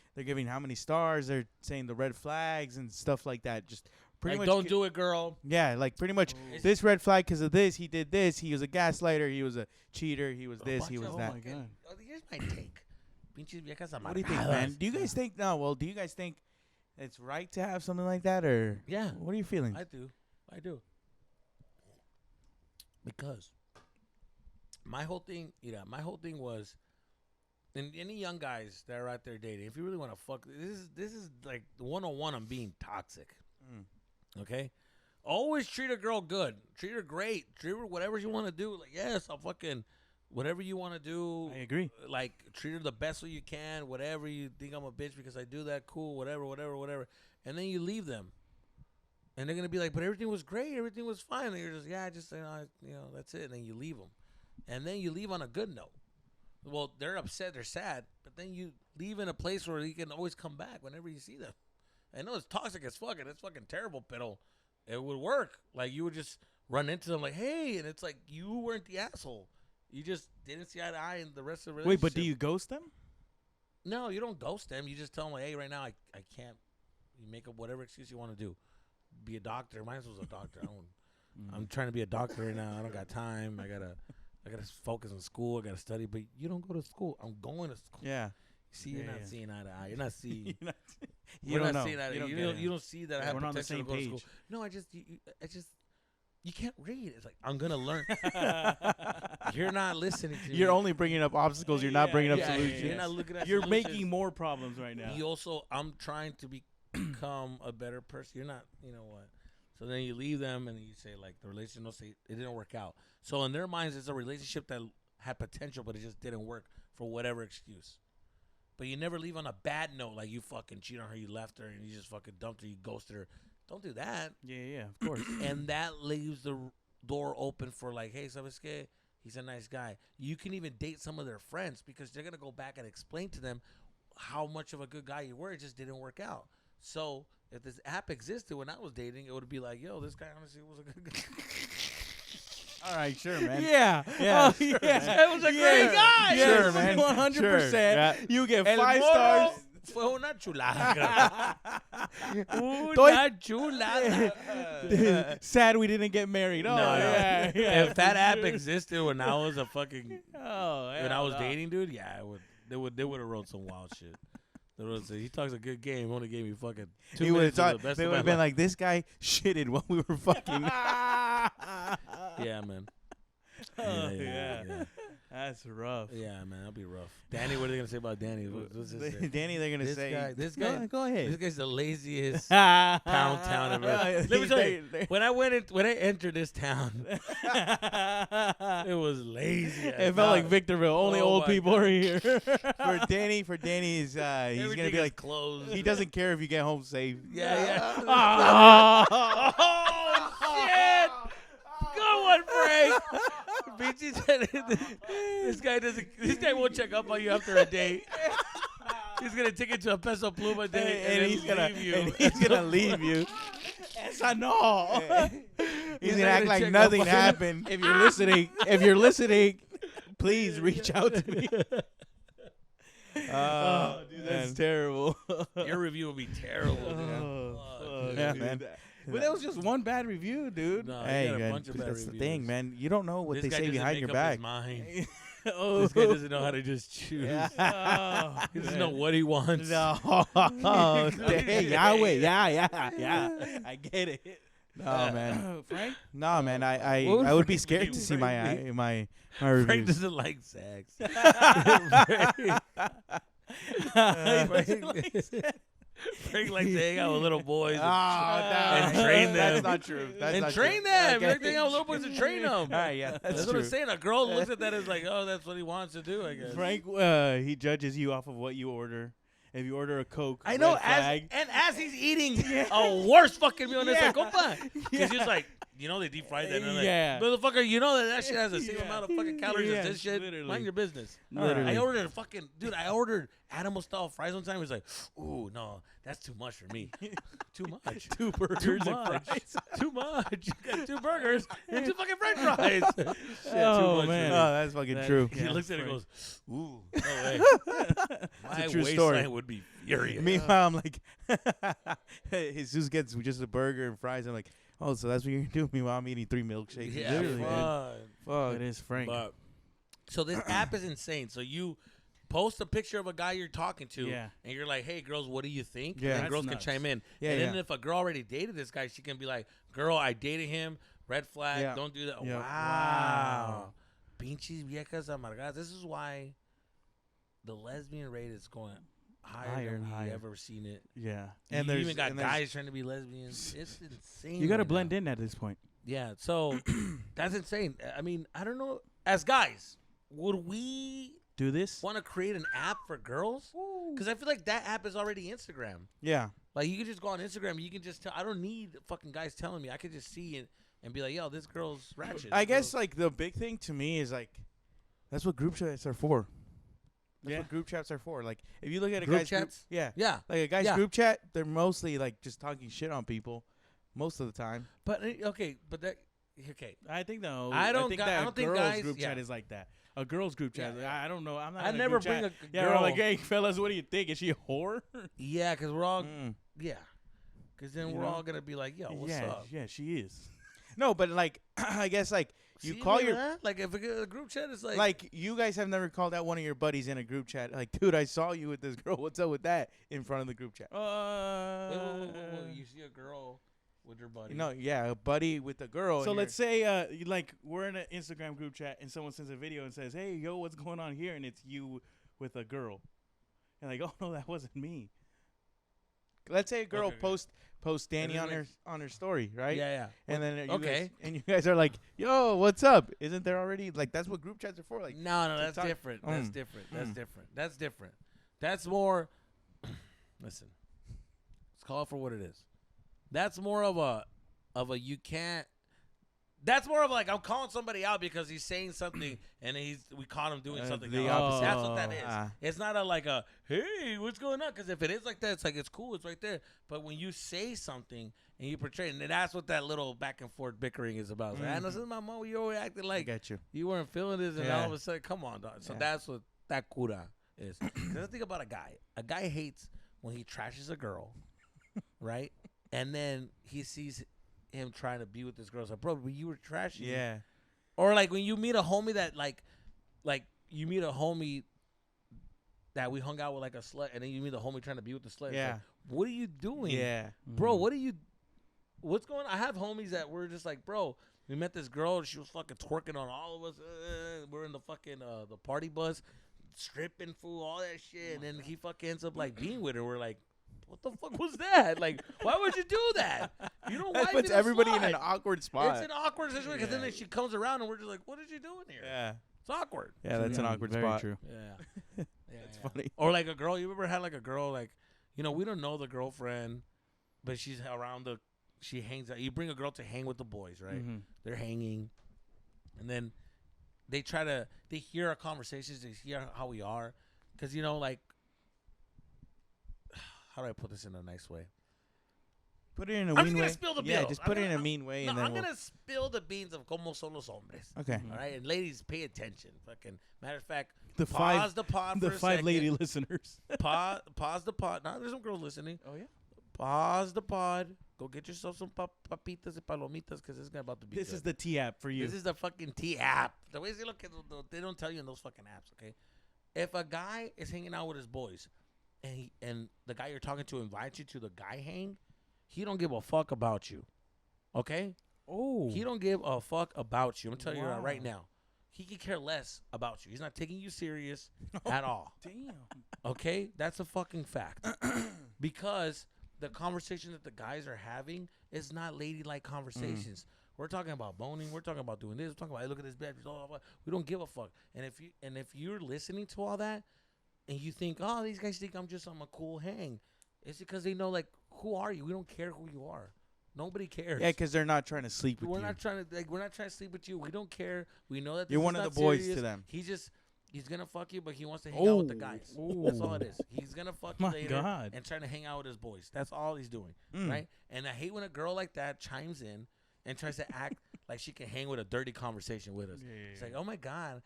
how many stars. They're saying the red flags and stuff like that. Just pretty like, much. don't do it, girl. Yeah, like pretty much Ooh. this red flag because of this. He did this. He was a gaslighter. He was a cheater. He was this. He bunch was of that. my God. Here's my take. Pinches viejas What do you think, amargadas. man? Do you guys think do you guys think it's right to have something like that, or Yeah, what are you feeling? I do. Because my whole thing was, and any young guys that are out there dating, if you really want to fuck, this is like 101 on being toxic. Okay? Always treat a girl good. Treat her great. Treat her whatever you want to do. Like, yes, I'll fucking, whatever you want to do. I agree. Like, treat her the best way you can. Whatever you think I'm a bitch because I do that, cool, whatever. And then you leave them. And they're going to be like, but everything was great. Everything was fine. And you're just, that's it. And then you leave them. and then you leave on a good note. Well, they're upset, they're sad, but then you leave in a place where you can always come back whenever you see them. I know it's toxic as fuck, and it's fucking terrible, but it would work. Like, you would just run into them like, hey, and it's like you weren't the asshole. You just didn't see eye to eye in the rest of the relationship. Wait, but do you ghost them? No, you don't ghost them. You just tell them, like, hey, right now I can't. You make up whatever excuse you want to do. Be a doctor. Mine was a doctor. I'm trying to be a doctor right now. I don't got time. I gotta focus on school. I gotta study. But you don't go to school. I'm going to school. Yeah. See, you're not seeing eye to eye. You're not seeing. You don't know. Seeing eye to eye. You don't see that I have We're on the potential same to go to page. school. No, I just you can't read. It's like, I'm gonna learn. You're not listening to me. You're only bringing up obstacles. You're not bringing up solutions. You're not looking at You're solutions. making more problems right now. You also, I'm trying to become a better person. You're not, you know what? So then you leave them and you say, like, the relationship, it didn't work out. So in their minds, it's a relationship that had potential, but it just didn't work for whatever excuse. But you never leave on a bad note, like you fucking cheated on her, you left her, and you just fucking dumped her, you ghosted her. Don't do that. Yeah, of course. And that leaves the door open for, like, hey, ¿sabes qué? He's a nice guy. You can even date some of their friends because they're going to go back and explain to them how much of a good guy you were. It just didn't work out. So if this app existed when I was dating, it would be like, yo, this guy honestly was a good guy. All right, sure, man. Yeah. Yeah, Oh, sure, yeah. man. It was a great guy. Yeah, Sure, man. 100%. Sure, yeah. You get El 5 morro stars. Fue una chulada. Una chulada. Sad we didn't get married. Oh, No. yeah. If that app sure. existed when I was a fucking Oh, when I was no. dating, dude, yeah, they would have wrote some wild shit. They would say he talks a good game. Only gave me fucking 2 He would minutes have of thought the best they of would my have been life. like, this guy shitted while we were fucking. Yeah, man. Yeah. That's rough. Yeah, man, that'll be rough. Danny, what are they gonna say about Danny? What's this say? Danny, they're gonna This say guy- this guy- Go ahead. This guy's the laziest Pound town ever. Let me tell you, when I entered this town, it was lazy. It felt like Victorville. Only Oh old my people God. are here. for Danny, he's he's Everything gonna be is like, closed. he doesn't care if you get home safe. Yeah. Oh, Oh shit! Good one, Frank. Beachy said this guy doesn't. This guy won't check up on you after a date. He's gonna take it to a Peso Pluma date and, then he's gonna leave you. and he's gonna leave you. esa no. He's not gonna act gonna like check nothing up on you. happened. If you're listening, please reach out to me. Oh, Dude, that's man. terrible. Your review would be terrible. Dude. Oh, Fuck, fuck, Yeah, dude. man. But that was just one bad review, dude. No, Hey, you got a man, bunch of bad that's the reviews. thing, man. You don't know what This they guy say doesn't behind make your up back. his mind. Oh. This guy doesn't know how to just choose. Oh, He doesn't know what he wants. No. Hey, Yahweh, yeah. I get it. No, man. Frank? No, man. I What would would be Frank scared do? to see Frank my Frank reviews. doesn't like sex. Frank likes to hang out with little boys and train them. That's not true. That's and not train true. them. Okay. You like to hang out with little boys and train them. All right, yeah, That's that's what I'm true. saying. A girl looks at that as like, oh, that's what he wants to do, I guess. Frank, he judges you off of what you order. If you order a Coke, I know, red flag. as he's eating a worse fucking meal, and it's like, compa. Because Yeah. he's like, you know, they deep fried that. And I'm like, Yeah. motherfucker, you know that shit has the same Yeah. amount of fucking calories Yeah, as this shit. literally. Mind your business. Literally. I ordered a fucking, dude, I ordered animal style fries one time. He was like, ooh, no, that's too much for me. Too much. 2 burgers Too and much. fries. Too much. You got 2 burgers and 2 fucking french fries. Shit, Oh, too much man. for me. Oh, that's fucking That- true. He Yeah, looks at it and Frank. goes, ooh, no way. My true waistline story. would be furious. Meanwhile, I'm like, Jesus gets just a burger and fries. I'm like, oh, so that's what you're gonna do. Meanwhile, I'm eating 3 milkshakes. Yeah, Literally, man. fuck. Fuck. It is Frank. But, so this app is insane. So you post a picture of a guy you're talking to, Yeah. and you're like, hey, girls, what do you think? Yeah. And then That's girls nuts. can chime in. Yeah, and then yeah. if a girl already dated this guy, she can be like, girl, I dated him. Red flag. Yeah. Don't do that. Yeah. Wow. Pinches viejas amargadas. This is why the lesbian rate is going higher Higher than and we've higher. ever seen it. Yeah. And you there's even got and there's- guys trying to be lesbians. It's insane. You got to right blend now. in at this point. Yeah, so that's insane. I mean, I don't know. As guys, would we Do this? want to create an app for girls? Because I feel like that app is already Instagram. Yeah. Like, you can just go on Instagram. You can just tell. I don't need fucking guys telling me. I could just see it and be like, yo, this girl's ratchet. I guess like the big thing to me is like that's what group chats are for. That's what group chats are for. Like if you look at a Group guy's chats? yeah, Yeah. like a guy's Yeah. group chat, they're mostly like just talking shit on people, most of the time. But okay, but that okay. I think no. I don't think gu- that I a don't think girls guys- group chat yeah. is like that. A girls group chat. Yeah. I don't know. I'm not. I in a never group bring chat. a Yeah, girl. we're like, hey fellas, what do you think? Is she a whore? Yeah, because we're all Mm. yeah. Because then You we're know? all gonna be like, yo, what's yeah, up? yeah, she is. No, but like I guess like you See, call look at your that? Like if a group chat is like you guys have never called out one of your buddies in a group chat like, dude, I saw you with this girl. What's up with that? In front of the group chat. wait, you see a girl with your buddy. No, yeah, a buddy with a girl. So and let's say, like, we're in an Instagram group chat and someone sends a video and says, "Hey, yo, what's going on here?" And it's you with a girl, and like, "Oh no, that wasn't me." let's say a girl Okay. post Danny And on then her story, right? Yeah. And then okay. you guys are like, yo, what's up? Isn't there already like that's what group chats are for? Like, No, to that's talk- different. That's Mm. different. That's Mm. different. That's different. That's more. Listen, let's call it for what it is. That's more of a you can't. That's more of like I'm calling somebody out because he's saying something and we caught him doing something. the else. opposite. That's what that is. Ah. It's not like a hey, what's going on? Because if it is like that, it's like it's cool. It's right there. But when you say something and you portray, and that's what that little back and forth bickering is about. It's like, this is my mom. You always acting I like get you. you weren't feeling this, and Yeah. all of a sudden, come on, dog. So Yeah. that's what that cura is. Because the thing about a guy hates when he trashes a girl, right? And then he sees him trying to be with this girl. It's like, bro, when you were trashing, Yeah. or like when you meet a homie that like you meet a homie that we hung out with like a slut, and then you meet a homie trying to be with the slut. It's Yeah. like, what are you doing? Yeah. Bro, what's going on? I have homies that were just like, bro, we met this girl and she was fucking twerking on all of us. We're in the fucking the party bus, stripping fool, all that shit. And then he fucking ends up like being with her. We're like, what the fuck was that? Like, why would you do that? You don't That wipe puts it everybody in slide. an awkward spot. It's an awkward situation because Yeah. then she comes around and we're just like, what did you doing here? yeah. It's awkward. Yeah, that's an awkward very spot. True. Yeah. That's funny. Or like a girl, you ever had like a girl like, we don't know the girlfriend, but she's around she hangs out. You bring a girl to hang with the boys, right? Mhm. They're hanging, and then they hear our conversations, they hear how we are, because like, how do I put this in a nice way? Put it in a I'm just mean gonna way. spill the Yeah, beans. just I'm put it gonna- in a mean way, No, and then I'm gonna spill the beans of como son los hombres. Okay. All right, and ladies, pay attention. Fucking matter of fact, The pause the pod the for a five second. lady listeners. Pause the pod. Now there's some girls listening. Oh yeah. Pause the pod. Go get yourself some papitas and palomitas because it's about to be This good. is the T app for you. This is the fucking T app. The ways they look at they don't tell you in those fucking apps, okay? If a guy is hanging out with his boys and the guy you're talking to invites you to the guy hang, he don't give a fuck about you. Okay? oh. He don't give a fuck about you. I'm telling you that right Wow. now. He could care less about you. He's not taking you serious at all. Damn. Okay? That's a fucking fact. Because the conversation that the guys are having is not ladylike conversations. We're talking about boning. We're talking about doing this. We're talking about, hey, look at this bed. Blah, blah, blah. We don't give a fuck. And if you're listening to all that and you think, oh, these guys think I'm a cool hang, it's because they know, like, who are you? We don't care who you are. Nobody cares. Yeah, because they're not trying to sleep with We're you. not trying to sleep with you. We don't care. We know that You're this one is of not the boys serious. to them. He's gonna fuck you, but he wants to hang out with the guys. Ooh. That's all it is. He's gonna fuck you My later God. and trying to hang out with his boys. That's all he's doing, Mm. right? And I hate when a girl like that chimes in and tries to act like she can hang with a dirty conversation with us. It's like, oh my God,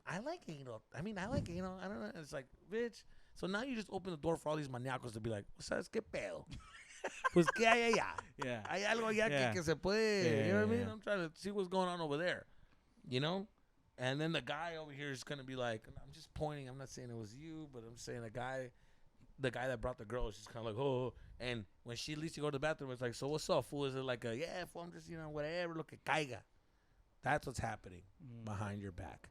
I like anal. I mean, I like anal. I don't know. It's like, bitch. So now you just open the door for all these maniacos to be like, ¿sabes qué pedo? Pues que hay allá. Yeah. Hay algo allá Yeah. que se puede. You know what I mean? Yeah. I'm trying to see what's going on over there. You know? And then the guy over here is going to be like, I'm just pointing. I'm not saying it was you, but I'm saying the guy that brought the girl is just kind of like, oh. And when she leaves to go to the bathroom, it's like, so what's up, fool? Is it like yeah, fool, I'm just, whatever, lo que caiga. That's what's happening behind your back.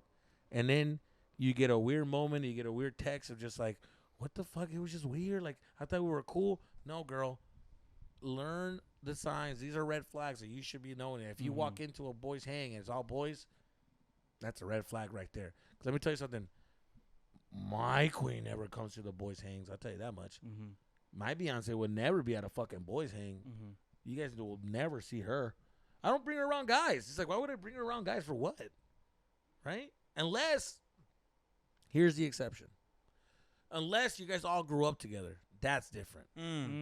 And then you get a weird moment. You get a weird text of just like, what the fuck? It was just weird. Like, I thought we were cool. No, girl. Learn the signs. These are red flags that you should be knowing. If you walk into a boys' hang and it's all boys, that's a red flag right there. 'Cause let me tell you something. My queen never comes to the boys' hangs. I'll tell you that much. Mm-hmm. My Beyonce would never be at a fucking boys hang. Mm-hmm. You guys will never see her. I don't bring her around guys. It's like, why would I bring her around guys for what? Right? Unless, here's the exception. Unless you guys all grew up together. That's different.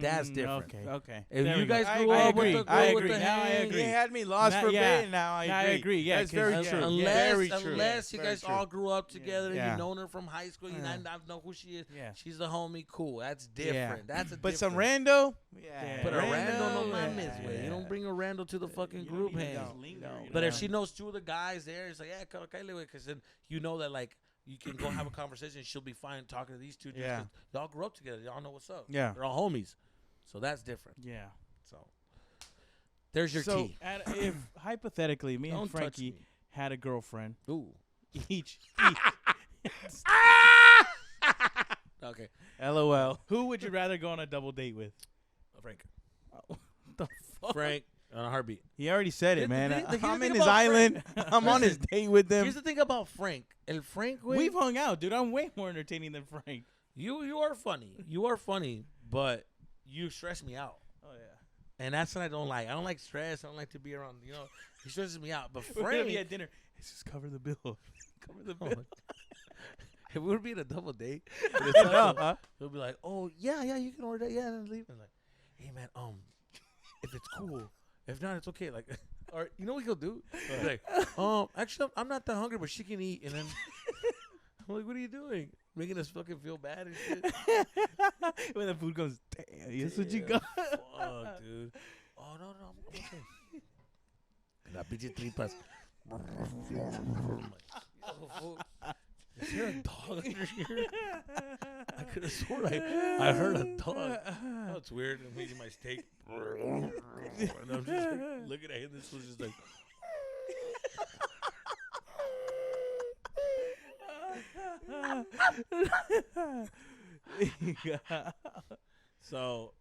That's different. Okay. If There you we go. guys I grew up agree. with the I girl with agree. the Now I hang, agree. You had me lost for a yeah. bit, and now I agree. I agree. Yeah, That's 'cause very unless- true. Unless, very true. unless you Very guys true. all grew up together, Yeah. you've known her from high school, you Yeah. I know who she is. Yeah. She's the homie. Cool. That's different. That's a But some different. rando, Yeah. But a rando no yeah, mames, way. You don't bring a rando to the fucking You don't group need to hang. just linger, you But know? if she knows two of the guys there, it's like, yeah, Kyle, because then you know that, like, you can go have a conversation. She'll be fine talking to these two dudes. Yeah. 'Cause y'all grew up together. Y'all know what's up. Yeah. They're all homies. So that's different. Yeah. So there's your So tea. if hypothetically, me Don't and touch Frankie me. had a girlfriend, Ooh. each, Okay. LOL. who would you rather go on a double date with? Frank. The fuck? Frank on a heartbeat. He already said it, The man. thing- the I'm thing in his about island. I'm on his date with them. Here's the thing about Frank. El Frank, güey, We've hung out, dude. I'm way more entertaining than Frank. you are funny. You are funny, but you stress me out. Oh yeah. And that's what I don't like. I don't like stress. I don't like to be around, he stresses me out. But We're gonna be Frank, at dinner. Let's just cover the bill. Cover the Oh, bill. if we were being a double date, Huh? he'll be like, "Oh yeah, you can order that, yeah," and then leave. And like, "Hey man, if it's cool, if not, it's okay." Like, or you know what he'll do? He'll be like, actually, I'm not that hungry, but she can eat. And then I'm like, "What are you doing? Making us fucking feel bad and shit?" When the food comes, damn, that's what you Damn, got. Fuck, dude. Oh no, I'm okay. La pinche tripas. Is there a dog under here? I could have sworn I heard a dog. Oh, it's weird. I'm eating my steak. And I'm just like, looking at him. This was just like. So,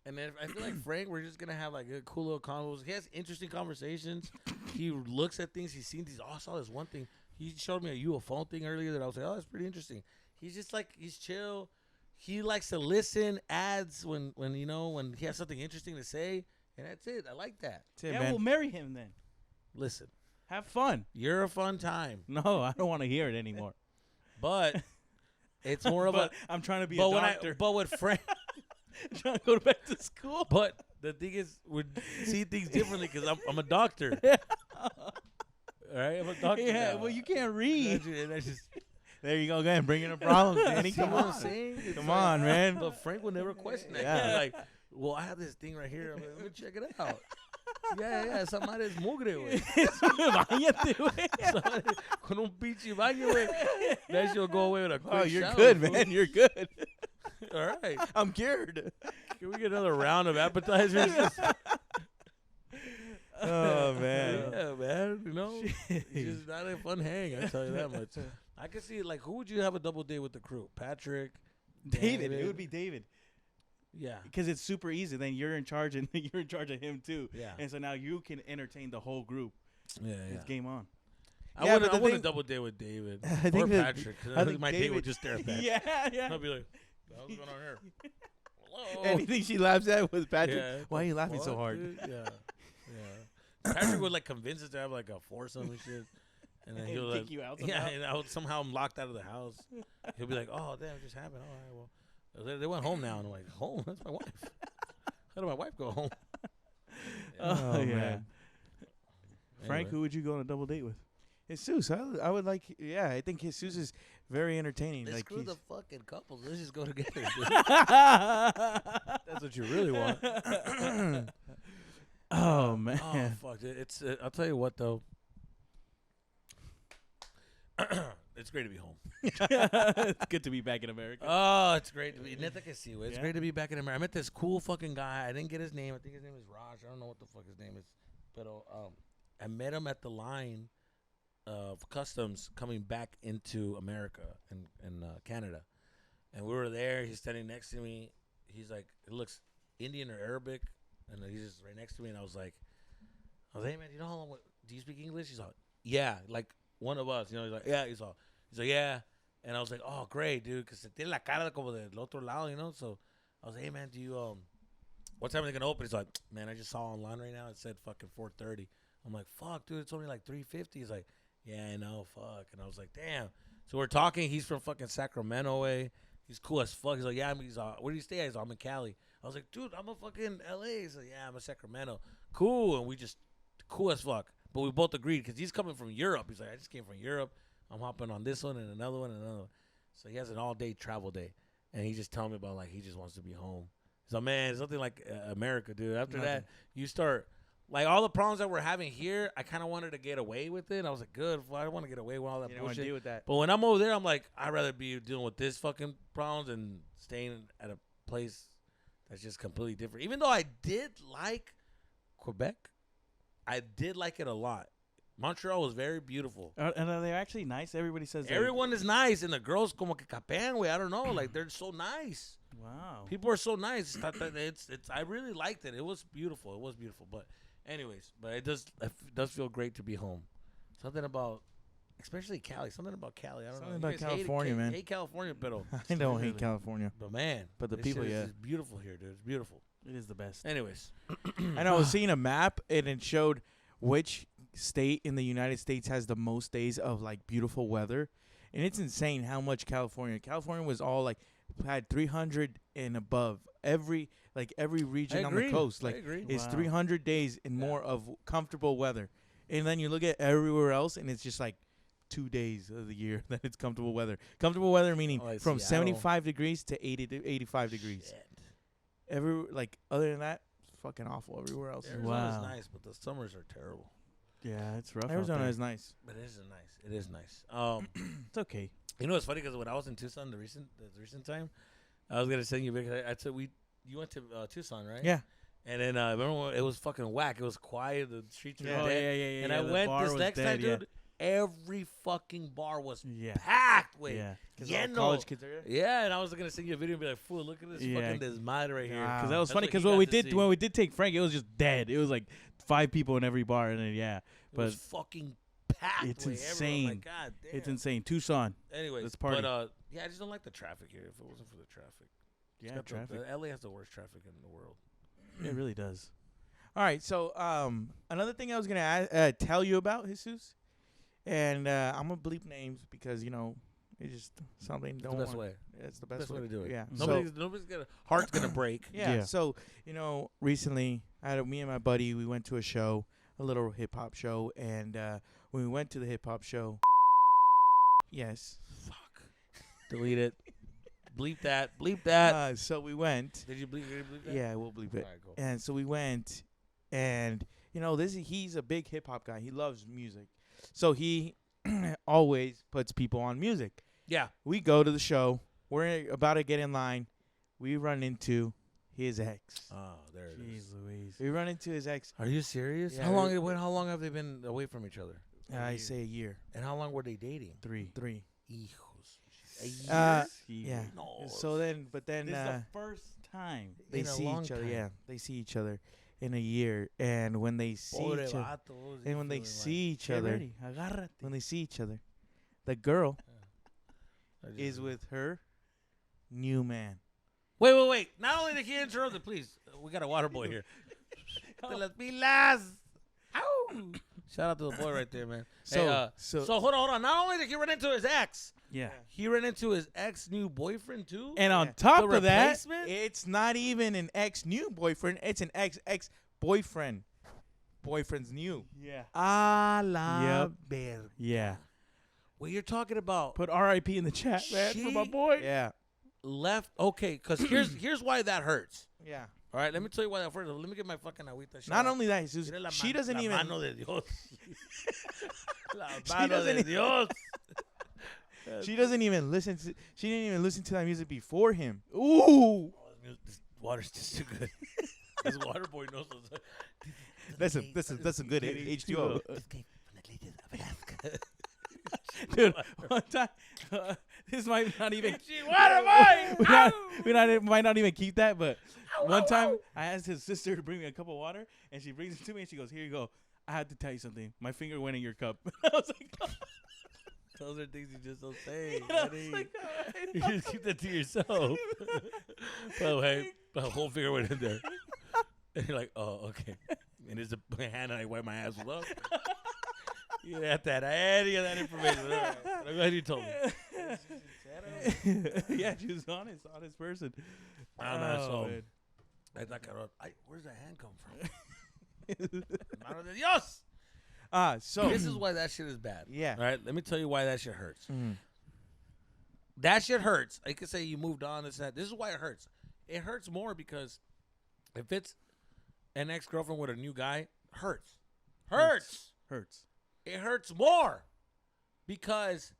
and then I feel like Frank, we're just gonna have like a cool little convos. He has interesting conversations. He looks at things. He's seen these. Oh, I saw this one thing. He showed me a UFO thing earlier that I was like, oh, that's pretty interesting. He's just like, he's chill. He likes to listen ads when he has something interesting to say, and that's it. I like that. That's it, Yeah, man. we'll marry him then. Listen, Have fun. you're a fun time, No, I don't want to hear it anymore. but it's more of But a. I'm trying to be But a when doctor. but with Frank, trying to go back to school. but the thing is, we see things differently because I'm a doctor. All right, I'm a doctor. Yeah, now. well, you can't read. That's just There you go, again, bringing up problems, Danny. see Come what I'm on. saying? It's Come like- on, man. But Frank would never question that. Yeah. He'd be like, well, I have this thing right here. I'm like, let me check it out. Yeah, esa madre es mugre, güey. Báñate, güey. Esa madre con un pinche baño, güey. That shit will go away with a quick Oh, you're shower, good, fool. man. You're good. All right. I'm cured. Can we get another round of appetizers? Oh, man. Yeah, man. It's just not a fun hang. I tell you that much. I can see, like, who would you have a double date with the crew? Patrick? David. It would be David. Yeah. Because it's super easy. Then you're in charge, and you're in charge of him too. Yeah. And so now you can entertain the whole group. Yeah, It's game on. I Yeah, wouldn't but the I thing- double date with David I or think that- Patrick. 'Cause I I think my date David- would just stare at Patrick. Yeah. I'll be like, what's going on here? Hello. Anything she laughs at with Patrick. Yeah, Why are you laughing so fuck, hard? dude? Yeah. Patrick would like convince us to have like a foursome and shit. And then And he'll kick like, you out yeah, somehow? and somehow I'm locked out of the house. He'll be like, oh, damn, it just happened. All right, well. They went home now. And I'm like, home? That's my wife. How did my wife go home? Oh, man. yeah. Frank, Anyway. who would you go on a double date with? Jesus, I would like. Yeah, I think Jesus is very entertaining. Let's like screw he's, the fucking couples. Let's just go together. Dude. That's what you really want. Oh man. Oh fuck! It's. I'll tell you what though. It's great to be home. It's good to be back in America. Oh, it's great to be. Neta que sí, güey. It's Yeah. great to be back in America. I met this cool fucking guy. I didn't get his name. I think his name is Raj. I don't know what the fuck his name is. But I met him at the line of customs coming back into America and Canada. And we were there. He's standing next to me. He's like, it looks Indian or Arabic. And he's just right next to me. And I was like, hey, man, you know how long, do you speak English? He's like, yeah, like one of us. He's like, yeah. He's like, yeah. And I was like, oh, great, dude, because tiene la cara como del otro lado, So I was like, hey man, do you what time are they gonna open? He's like, man, I just saw online right now. It said fucking 4:30. I'm like, fuck, dude, it's only like 3:50. He's like, yeah, I know, fuck. And I was like, damn. So we're talking. He's from fucking Sacramento way. He's cool as fuck. He's like, yeah, where do you stay at? He's like, I'm in Cali. I was like, dude, I'm a fucking LA. He's like, yeah, I'm in Sacramento. Cool. And we just cool as fuck. But we both agreed because he's coming from Europe. He's like, I just came from Europe. I'm hopping on this one and another one and another one. So he has an all-day travel day. And he just telling me about, like, he just wants to be home. He's like, man, it's nothing like America, dude. After that, you start, like, all the problems that we're having here, I kind of wanted to get away with it. I was like, good. Well, I don't want to get away with all that You don't want to bullshit. deal with that. But when I'm over there, I'm like, I'd rather be dealing with this fucking problems and staying at a place that's just completely different. Even though I did like Quebec, I did like it a lot. Montreal was very beautiful. And are they actually nice? Everybody says Everyone is nice, and the girls como que capean, güey. I don't know, like they're so nice. Wow. People are so nice. It's I really liked it. It was beautiful. It was beautiful. But anyways, it does feel great to be home. Something about, especially Cali. Something about Cali. I don't Something know. about California, man. Hate California, pero I don't hate California. but man, But the this people, shit yeah. is beautiful here, dude. It's beautiful. It is the best. Anyways, I know. I was seeing a map, and it showed which state in the United States has the most days of like beautiful weather, and it's insane how much California was all like had 300 and above. Every region on the coast I like agree. is Wow. 300 days and more of comfortable weather, and then you look at everywhere else, and it's just like 2 days of the year that it's comfortable weather. Comfortable weather meaning Like from Seattle. 75 degrees to 80 to 85 degrees. Shit. Other than that, it's fucking awful everywhere else. Arizona's Wow. nice, but the summers are terrible. Yeah, it's rough. Arizona out there. is nice. But it is nice. It is nice. It's okay. You know what's funny? Because when I was in Tucson the recent time, I was gonna send you because I said you went to Tucson, right? Yeah. And then remember when it was fucking whack. It was quiet. The streets were Oh, dead. yeah. And yeah, I the went bar this was next dead, time, dude. Every fucking bar was Yeah. packed with. Yeah. Yeah, no. College kids are Yeah, and I was gonna send you a video and be like, "Fool, look at this Yeah. fucking this mud right here." Wow. Because that was That's funny. what Because he got to see. when we did take Frank, it was just dead. It was like 5 people in every bar, and then It but was fucking packed. it's way. Everyone, insane. like, God damn. it's insane. Tucson. Anyways, Let's party. But yeah, I just don't like the traffic here. If it wasn't for the traffic, It's Yeah, got traffic. The LA has the worst traffic in the world. It really does. All right, so another thing I was gonna tell you about, Jesus, and I'm gonna bleep names because it's just something. It's Don't the best want- way. It's the best, Best way to do it. Yeah. Nobody's gonna heart's gonna break. Yeah. Yeah. So recently, me and my buddy, we went to a show, a little hip hop show, and when we went to the hip hop show, yes. Fuck. Delete it. Bleep that. Bleep that. So we went. Did you bleep that? Yeah, we'll bleep it. All right, go. And so we went, and he's a big hip hop guy. He loves music, so he always puts people on music. Yeah. We go to the show. We're about to get in line. We run into his ex. Oh, there it is. Jeez Louise. We run into his ex. Are you serious? Yeah, How long have they been away from each other? I say a year. And how long were they dating? 3. Hijos. A year? Yeah. No. So then, but then This is the first time. they in a see long each other. time. Yeah, they see each other in a year, and when they see Pobre each other, vato, what was he and when they feeling see each Get other, ready. Agárrate. when they see each other, the girl like? is with her new man. Wait. Not only did he interrupt it, please. We got a water boy here. De las pilas. Ow. Shout out to the boy right there, man. So, So hold on. Not only did he run into his ex, Yeah. he ran into his ex new boyfriend too. Yeah. And on top The of that, replacement? it's not even an ex new boyfriend. It's an ex boyfriend. Boyfriend's new. yeah. A la Yep. verga. Yeah. What you're talking about? Put RIP in the chat, man, for my She- boy. Yeah. Left. Okay, because here's why that hurts. Yeah. All right, let me tell you why that hurts. Let me get my fucking agüita. Not only that, Jesus, Mira la she man- doesn't la even. Mano de Dios. La She mano doesn't de even- Dios. She doesn't even listen to. She didn't even listen to that music before him. Ooh. Oh, this water's just too good. This water boy knows what's up. That's some good H2O. Dude, one time, this might not even. Water boy. Might not even keep that, but one time I asked his sister to bring me a cup of water, and she brings it to me, and she goes, "Here you go. I have to tell you something. My finger went in your cup." I was like, Those are things you just don't say. I was buddy. like, You just keep that to yourself. But hey, the whole finger went in there. And you're like, oh, okay. And there's a hand and I wipe my ass with up. You didn't have to add any of that information. All right. I'm glad you told me. Yeah, she was honest person. I don't know. So, man. where's that hand come from? Mano de Dios! So This is why that shit is bad. Yeah. All right? Let me tell you why that shit hurts. Mm. That shit hurts. I could say you moved on. This is why it hurts. It hurts more because if it's an ex-girlfriend with a new guy, hurts. Hurts. It hurts more because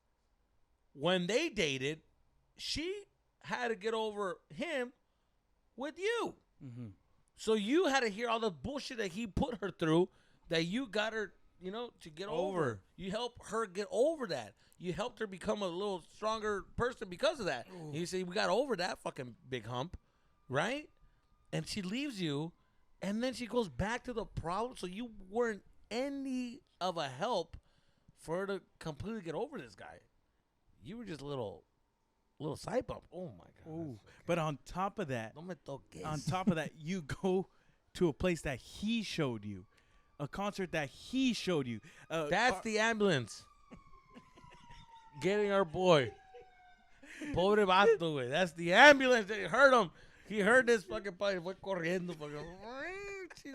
when they dated, she had to get over him with you. Mm-hmm. So you had to hear all the bullshit that he put her through that you got her, to get over. You helped her get over that. You helped her become a little stronger person because of that. And you say, we got over that fucking big hump, right? And she leaves you, and then she goes back to the problem. So you weren't any of a help for her to completely get over this guy. You were just a little side bump. Oh, my God. Ooh. But on top of that, No me toques. you go to a place that he showed you, a concert that he showed you. That's the ambulance. Getting our boy. Pobre vato, güey. That's the ambulance. They heard him. He heard this fucking party. Fue corriendo. Fucking,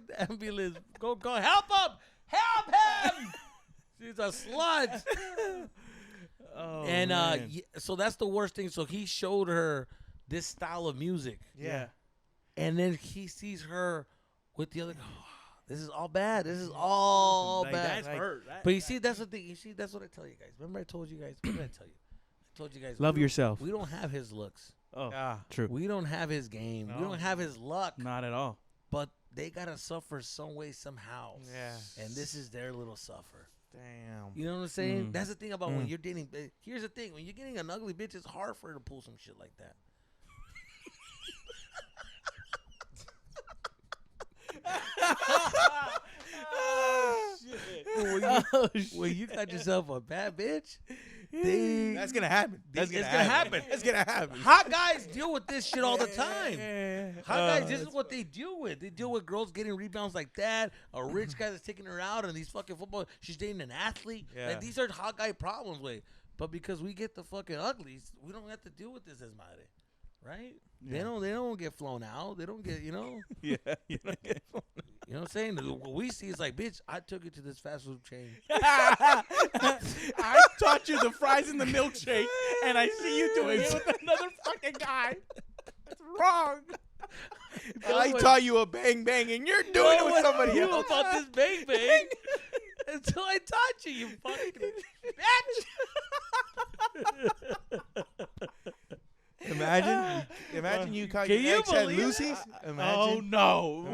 the ambulance. Go, help him. Help him. She's a slut. Oh, And man. so that's the worst thing. So he showed her this style of music. Yeah. And then he sees her with the other. This is all bad. This is all Like, bad. that's hurt. But you see, that's the thing. You see, that's what I tell you guys. Remember I told you guys? What did I tell you? I told you guys. Love we don't- yourself. We don't have his looks. Oh, Ah. true. We don't have his game. We No. don't have his luck. Not at all. But they got to suffer some way, somehow. Yeah. And this is their little suffer. Damn. You know what I'm saying? Mm. That's the thing about when Mm. you're dating. Here's the thing. When you're getting an ugly bitch, it's hard for her to pull some shit like that. Oh, shit. When you got yourself a bad bitch, That's gonna happen. It's gonna happen. That's gonna happen. hot guys deal with this shit all the time. Hot guys, this is that's what they deal with. They deal with girls getting rebounds like that. A rich guy that's taking her out, and these fucking football. She's dating an athlete. Yeah. Like these are hot guy problems, wait. But because we get the fucking uglies, we don't have to deal with this as madre, right? Yeah. They don't get flown out. They don't get Yeah. You know? You know what I'm saying? What we see is like, bitch, I took you to this fast food chain. I taught you the fries and the milkshake, and I see you doing it with another fucking guy. That's wrong. I taught you a bang bang, and you're doing it with somebody You else. about this bang bang until I taught you fucking bitch. Imagine you caught Can your you ex at believe Lucy's. Oh Imagine, no!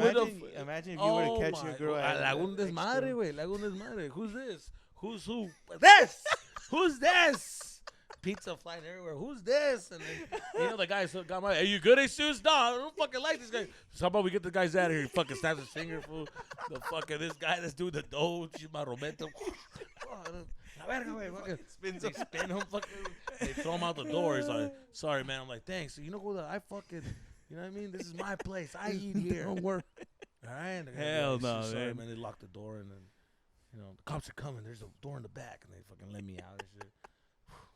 imagine if you would have catch your girl at Le hago un ex desmadre, girl. güey. Le hago un desmadre. Who's this? Who's who? This! Who's this? Pizza flying everywhere. Who's this? And then, the guy got my, are you good, Jesus? No, I don't fucking like this guy. So how about we get the guys out of here? He fucking snaps his finger, fool. The fucking, this guy that's doing the dough. She's my Roberto. La verga, güey. Fucking spins him. Spin him, fucking. They throw him out the door. He's like, sorry, man. I'm like, thanks. So you know who I fucking, you know what I mean? This is my place. I eat here. Don't work. All right. And the guy Hell goes, no, sorry, man. man. They locked the door and then, the cops are coming. There's a door in the back and they fucking let me out and shit.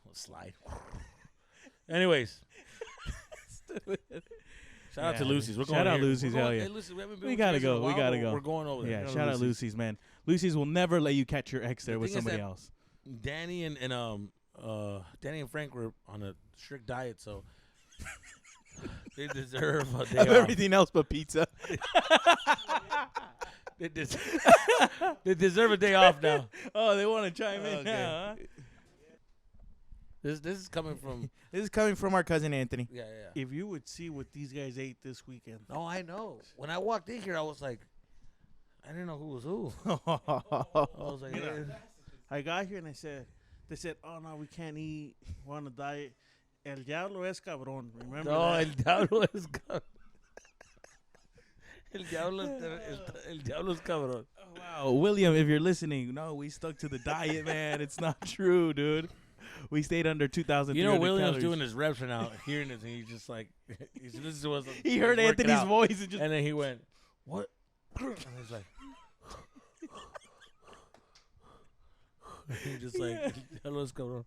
We'll slide. Anyways. Shout out to Yeah, Lucy's. We're shout going out here. Lucy's, We're going, hell yeah. Hey, Lucy's, we haven't been We with gotta you guys in a go, we while, gotta but go. We're going over there. Yeah, shout out Lucy's, man. Lucy's will never let you catch your ex there The with thing is somebody that- else. Danny and Danny and Frank were on a strict diet, so they deserve a day Of off. everything else but pizza. They deserve a day off now. Oh, they want to chime in Okay. now, huh? This is coming from This is coming from our cousin Anthony. yeah. If you would see what these guys ate this weekend. No, I know. When I walked in here, I was like, I didn't know who was who. I was like, I got here and they said, oh no, we can't eat. We're on a diet. El diablo es cabrón. Remember no, that? el diablo es cabrón. El diablo es cabrón. Oh, wow, William, if you're listening, no, we stuck to the diet, man. It's not true, dude. We stayed under 2,000. You know, William's doing his reps right now, hearing this, and he's just like, this is what's He heard working Anthony's out. voice and just. And then he went, what? And he's like, he just like, hello, what's going on? I know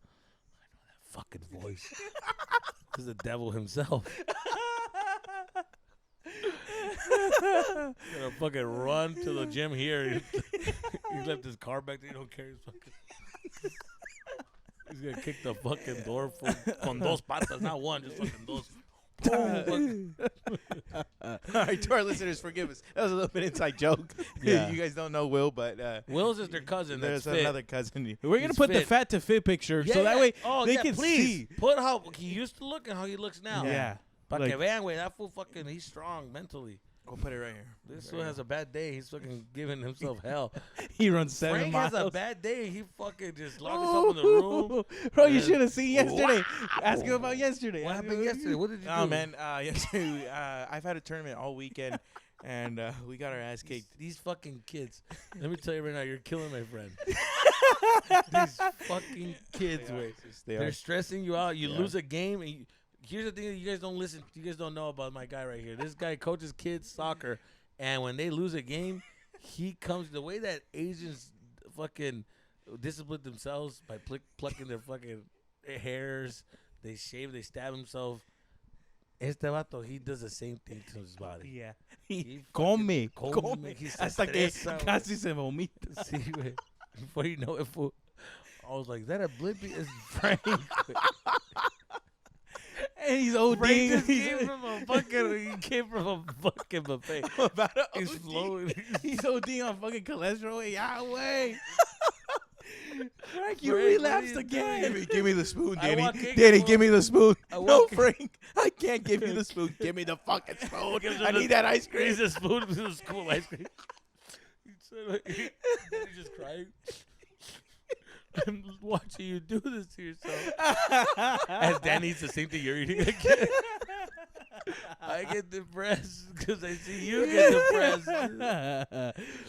that fucking voice. This is the devil himself. He's gonna fucking run to the gym here. He left his car back there. He don't care. He's gonna kick the fucking door con dos patas, not one, just fucking dos. All right, to our listeners, forgive us. That was a little bit inside joke. Yeah. You guys don't know Will, but Will's is their cousin. there's That's fit. another cousin. We're gonna He's put the fit. fat to fit picture so that Yeah. way Oh, they yeah, can please. see. Put how he used to look and how he looks now. Yeah. Pa Like- que vean, güey, that fool fucking, he's strong mentally. Go put it right here. This fool has a bad day. He's fucking giving himself hell. He runs 7 Frank miles. has a bad day. He fucking just locks himself in the room. Bro, you Yeah. should have seen yesterday. Ask him about yesterday. What happened yesterday? What did you do? Oh man, yesterday I've had a tournament all weekend, and we got our ass kicked. These fucking kids. Let me tell you right now, you're killing my friend. These fucking kids, wait. They're stressing you out. You Yeah. lose a game. And here's the thing that you guys don't listen. You guys don't know about my guy right here. This guy coaches kids soccer, and when they lose a game, he comes the way that Asians fucking discipline themselves by plucking their fucking hairs. They shave. They stab himself. Este vato, he does the same thing to his body. Yeah. He Come. come. He se Hasta que estresa, güey. casi se vomita. Sí, güey. Before you know it, fool, I was like, that a blippy is Frank. And he's Frank ODing. just came from a fucking buffet. About to He's OD. flowing. He's ODing on fucking cholesterol. Yeah, way. Frank, you Frank, relapsed what are you again. Give me the spoon, I Danny. walk in, Danny, fool. give me the spoon. I No, walk in. Frank, I can't give you the spoon. Give me the fucking spoon. Gives him I the- need that ice cream. He's a spoon to the school of ice cream. He said, like, he's just crying. I'm watching you do this to yourself. As Danny eats the same thing you're eating again. I get depressed because I see you get depressed.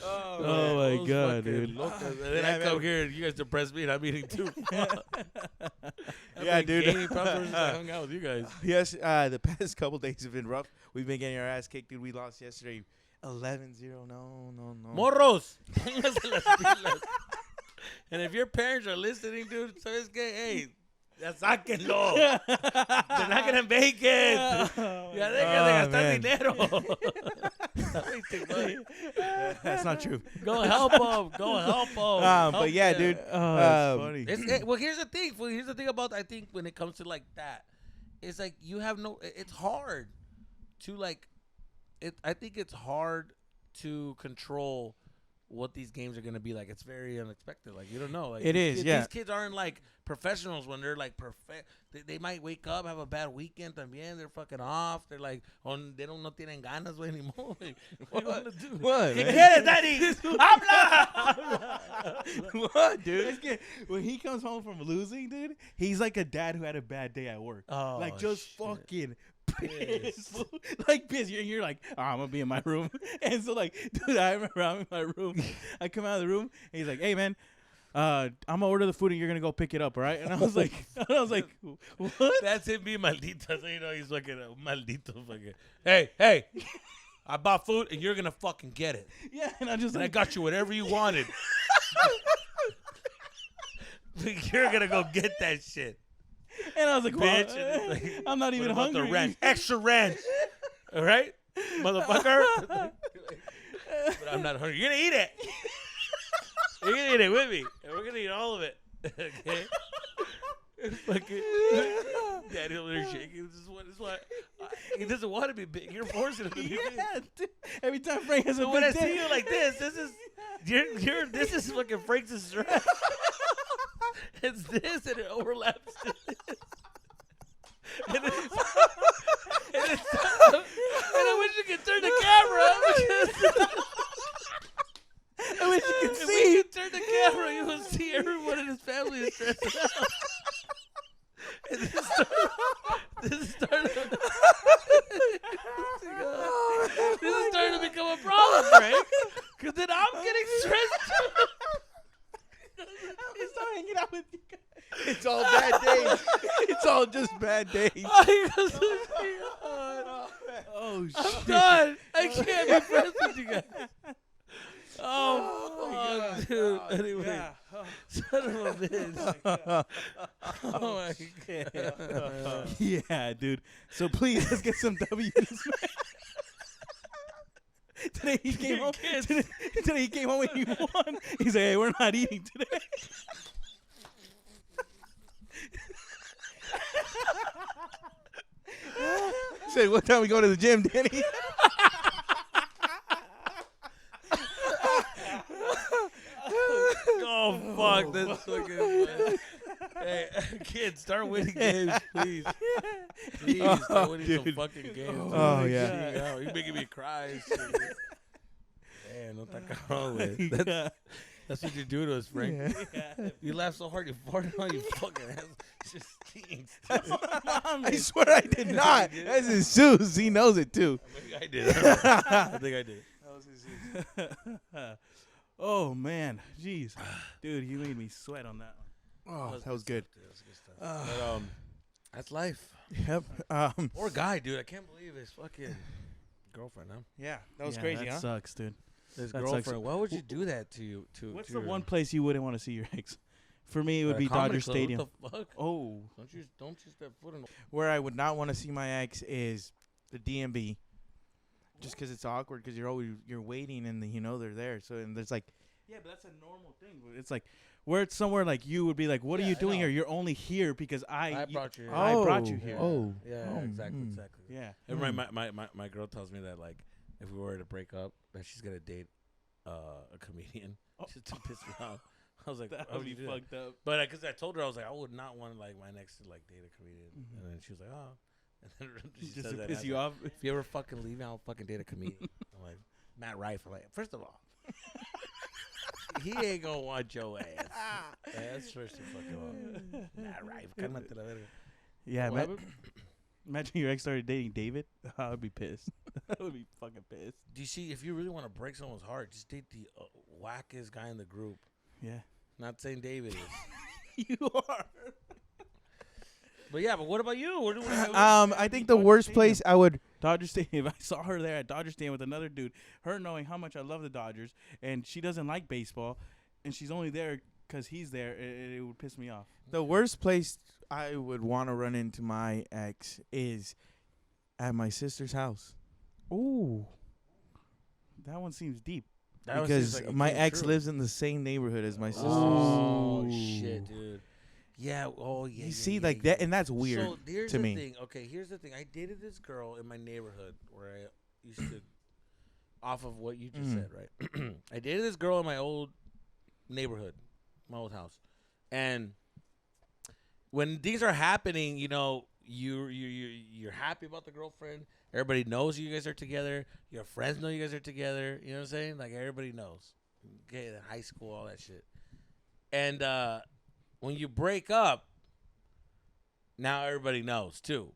Oh my Those God, fucking dude. locos. And then Yeah, I come man. here and you guys depress me and I'm eating too. Yeah, dude. Probably since I hung out with you guys. Yes, the past couple days have been rough. We've been getting our ass kicked, dude. We lost yesterday 11-0. No. Morros. Póngase las pilas. And if your parents are listening, dude, ¿sabes qué? Hey, ya sáquenlo. They're not going to make it. Ya dejen de gastar dinero. That's not true. Go help them. Go help them. But yeah, dude. Oh, that's Um, funny. Well, here's the thing. Here's the thing about, I think, when it comes to like that, it's like you have no. It's hard to like. I think it's hard to control what these games are gonna be like. It's very unexpected. Like you don't know. Like, It these is, kids, yeah. These kids aren't like professionals when they're like perfect. They might wake up, have a bad weekend. También they're fucking off. They're like they don't no tienen ganas güey, anymore. Like, what do you wanna do? What, ¿Qué man? quieres, Daddy? Habla. What, dude? It's good. When he comes home from losing, dude, he's like a dad who had a bad day at work. Oh, like just shit. fucking pissed. fool. Like pissed. You're like, oh, I'm gonna be in my room. And so like, dude, I remember I'm in my room. I come out of the room and he's like, hey man, I'm gonna order the food and you're gonna go pick it up, all right? And I was like, what? That's him being maldito. So you know he's fucking maldito. Fucking. Hey, I bought food and you're gonna fucking get it. Yeah, and I just And I like, got you whatever you wanted. You're gonna go get that shit, and I was like, bitch. well, And it's like, I'm not even what about hungry. the ranch? Extra ranch. All right, motherfucker. But I'm not hungry. You're gonna eat it. You're gonna eat it with me, and we're gonna eat all of it. Okay. Fucking Daddy over there shaking. This is what he doesn't want to be big. You're forcing him to be big. Yeah, dude. Every time Frank has a So when I big see day, you like this is this is fucking Frank's stress. It's this and it overlaps to this. And I wish you could turn the camera because I wish you could if we see. could turn the camera, you will see everyone in his family is stressing out. And this is starting to become a problem, right? Because then I'm getting stressed too. He's not hanging out with you guys. It's all bad just bad days. I go sushi. Oh I'm shit! done. I can't be friends with you guys. Oh, fuck, dude. Anyway, Yeah. son of a bitch. Oh my god. Yeah, dude. So please, let's get some W's. Today he came home. Today he came home and he won. He's like, "Hey, we're not eating today." Say, what time we go to the gym, Danny? Oh fuck, that's fucking. Hey, kids, start winning games, please. Please, start winning some dude. fucking games. Oh, dude. yeah. Shit, you're making me cry. and shit. Man, no está cabrón, güey. That's what you do to us, Frank. Yeah. You laugh so hard you farted on you fucking ass. It just stinks. I swear I did not. That's his shoes. He knows it too. Maybe I did. I think I did. Oh man, jeez, dude, you made me sweat on that one. Oh, that was good. That's good stuff. But, that's life. Yep. Poor guy, dude. I can't believe his fucking girlfriend, huh? Yeah, that was Yeah, crazy, that huh? sucks, dude. His That sucks. girlfriend. Why would you do that to you? What's to the your- one place you wouldn't want to see your ex? For me, it would a be comedy Dodger club? Stadium. What the fuck? Oh, Don't you step foot in. Where I would not want to see my ex is the DMV, just because it's awkward. Because you're waiting and they're there. So and there's like, yeah, but that's a normal thing. It's like where it's somewhere like you would be like, "What are Yeah, you I doing know. here? You're only here because I brought you here. I brought you here." Oh, Yeah, oh, exactly, mm. exactly. Yeah. And my girl tells me that like if we were to break up, that she's gonna date a comedian just to piss me off. I was like, That how would would you be do that? fucked up. But because I told her I was like, I would not want like my next to like date a comedian. And then she was like, oh. And then she Just said to that. piss and you I off. was like, if you ever fucking leave me, I'll fucking date a comedian. I'm like, Matt Rife. I'm like, first of all, he ain't gonna want your ass. That's first and fucking all. Matt Rife. Cálmate la verga. Yeah, What happened? imagine your ex started dating David. I would be pissed. I would be fucking pissed. Do you see, if you really want to break someone's heart, just date the wackest guy in the group. Yeah. Not saying David is. You are. But yeah, but what about you? I think the worst place I would. Dodger Stadium. If I saw her there at Dodger Stadium with another dude, her knowing how much I love the Dodgers, and she doesn't like baseball, and she's only there because he's there, it would piss me off. The worst place I would want to run into my ex is at my sister's house. Ooh. That one seems deep. Because my ex lives in the same neighborhood as my sister. Oh Ooh. shit, dude. Yeah. Oh yeah. You see, like that, and that's weird. So here's to the me. thing. Okay, here's the thing. I dated this girl in my neighborhood where I used to, off of what you just said, right? I dated this girl in my old neighborhood, my old house, and when things are happening, you're happy about the girlfriend. Everybody knows you guys are together. Your friends know you guys are together. You know what I'm saying? Like everybody knows. Okay, the high school, all that shit. And when you break up, now everybody knows too,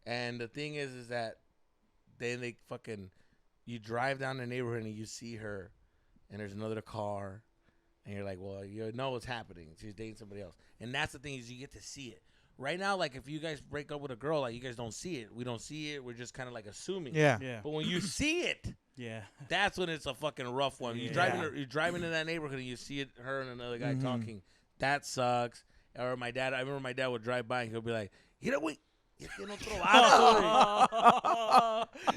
And the thing is that then you drive down the neighborhood and you see her, and there's another car, and you're like, well, you know what's happening. She's dating somebody else, and that's the thing is you get to see it. Right now, like if you guys break up with a girl, like you guys don't see it. We don't see it. We're just kind of like assuming. Yeah. Yeah. But when you see it, Yeah. that's when it's a fucking rough one. Yeah. You're driving in that neighborhood and you see it, her and another guy talking. That sucks. Or I remember my dad would drive by and he'll be like, "Mira, güey, ya tiene otro vato, güey."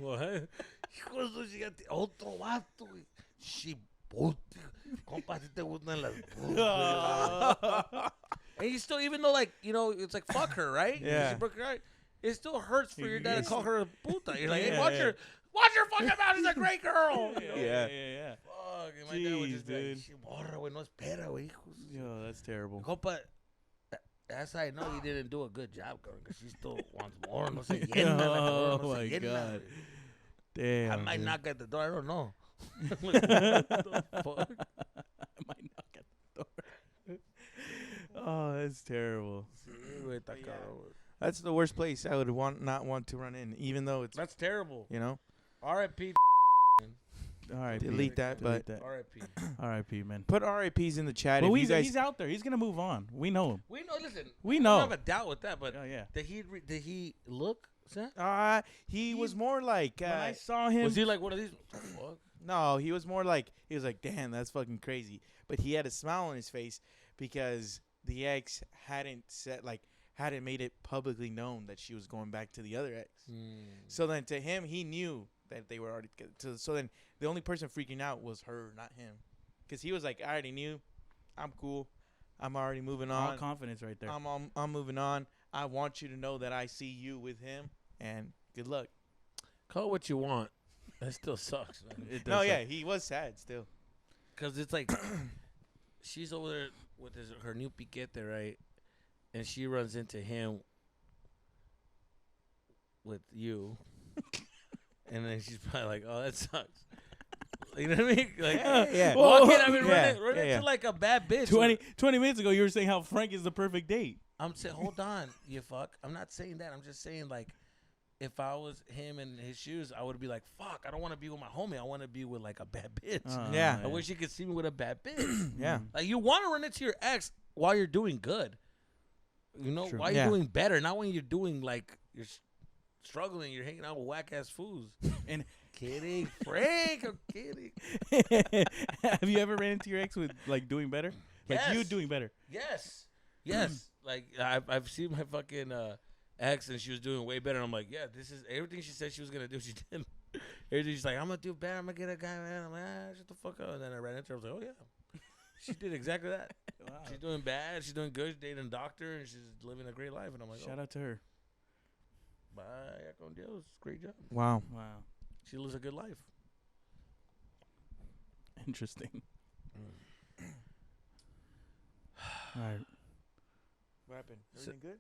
What? Hijo de su chingada, otro vato, güey. Chipote. Compa, si te gustan las putas. And you still, even though, it's like, fuck her, right? Yeah. She broke her heart. It still hurts for your dad to call her a puta. You're like, hey, Yeah, watch yeah. your fucking mouth. She's a great girl. Yeah. Fuck. And my dad would just be like, Dude. "Sí, morra, güey, no espera, güey. Yo, that's terrible. Compa, that's how I know you didn't do a good job, because she still wants more. No se llena, la cabrona, Oh no se my llena, God. güey. Damn. I might dude. knock at the door. I don't know. What the fuck? I might knock at the door. Oh, that's terrible. Sí, güey, está cabrón, güey. That's the worst place I would not want to run in, even though it's That's terrible. you know. R.I.P. R.I.P. Delete that, Delete but that. R.I.P. R.I.P. Man. put RIPs in the chat. But if you guys, he's out there. He's gonna move on. We know him. We know. Listen, We I know. don't have a doubt with that. But Oh yeah. did he look? Sam? he was more like. When I saw him, Was he like one of these? Fuck. No, he was more like he was like, damn, that's fucking crazy. But he had a smile on his face because the ex hadn't made it publicly known that she was going back to the other ex. So then to him, he knew that they were already together. So then the only person freaking out was her, not him, because he was like, I already knew, I'm cool, I'm already moving all on. confidence right there. I'm moving on. I want you to know that I see you with him, and good luck. Call it what you want. That still sucks, man. It does No, suck. yeah, he was sad still. Because it's like she's over there with her new piquete, right? And she runs into him with you. And then she's probably like, oh, that sucks. You know what I mean? Like, Yeah. walking, I mean, Yeah, run yeah, into yeah. like a bad bitch. 20 minutes ago, you were saying how Frank is the perfect date. I'm saying, hold on, you fuck. I'm not saying that. I'm just saying, like, if I was him in his shoes, I would be like, fuck, I don't want to be with my homie. I want to be with, like, a bad bitch. Yeah. I wish you could see me with a bad bitch. Yeah. Like, you want to run into your ex while you're doing good. You know, True. while you're Yeah. doing better, not when you're doing, like, you're struggling, you're hanging out with whack-ass fools. And Kidding, Frank, I'm kidding. have you ever ran into your ex with like doing better? Like you Yes. doing better? Yes. Yes. Like, I've seen my fucking ex, and she was doing way better. And I'm like, yeah, this is everything she said she was going to do, she did. Everything she's like, I'm going to do better. I'm going to get a guy, man. I'm like, shut the fuck up. And then I ran into her. I was like, oh, yeah. She did exactly that. Wow. She's doing bad. She's doing good. She's dating a doctor, and she's living a great life. And I'm like, Shout out to her. bye, con Dios. Great job. Wow. Wow. She lives a good life. Interesting. All right. What happened? Everything good?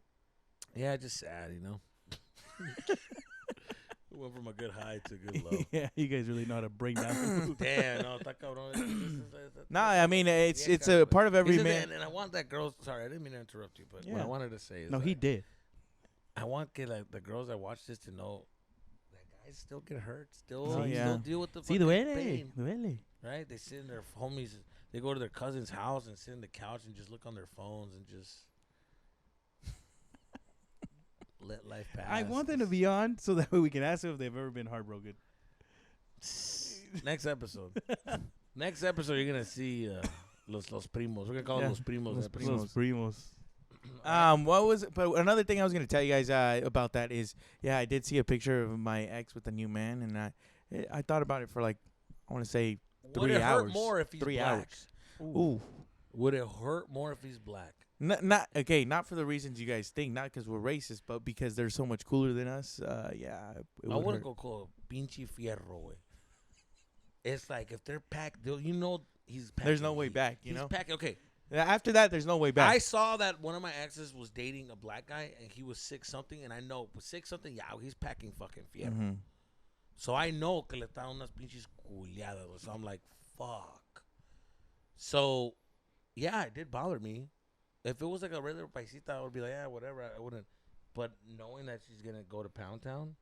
Yeah, just sad, you know. We went from a good high to a good low. Yeah, you guys really know how to bring down food. Damn, no, está cabrón. Nah, I mean it's Yeah, a kinda, part of every He said man. that, and I want that girl. Sorry, I didn't mean to interrupt you, but what Yeah. I wanted to say is, No, that he did. I want like the girls that watch this to know that guys still get hurt, still, Oh, yeah. still deal with the Sí, fucking duele. pain, Duele. right? They sit in their homies. They go to their cousin's house and sit in the couch and just look on their phones and just let life pass. I want them to be on so that way we can ask them if they've ever been heartbroken. Next episode. Next episode, you're gonna see los primos. We're gonna call Yeah. them los primos. Los episode. Los primos. What was? But another thing I was gonna tell you guys about that is, yeah, I did see a picture of my ex with a new man, and I thought about it for like, I want to say Would 3 it hours. hurt more if he's 3 black? hours. Ooh. Would it hurt more if he's black? Not okay. Not for the reasons you guys think. Not because we're racist, but because they're so much cooler than us. Yeah, it I would wouldn't hurt. go call pinche fierro, way. It's like if they're packed, you know he's packing. There's no way back. You He's know. packing. Okay, After that, there's no way back. I saw that one of my exes was dating a black guy and he was 6 something, and I know 6 something. Yeah, he's packing fucking fierro. Mhm. So I know que le están unas pinches culiadas. So I'm like, fuck. So, yeah, it did bother me. If it was like a regular paisita, I would be like, yeah, whatever. I wouldn't. But knowing that she's gonna go to Pound Town,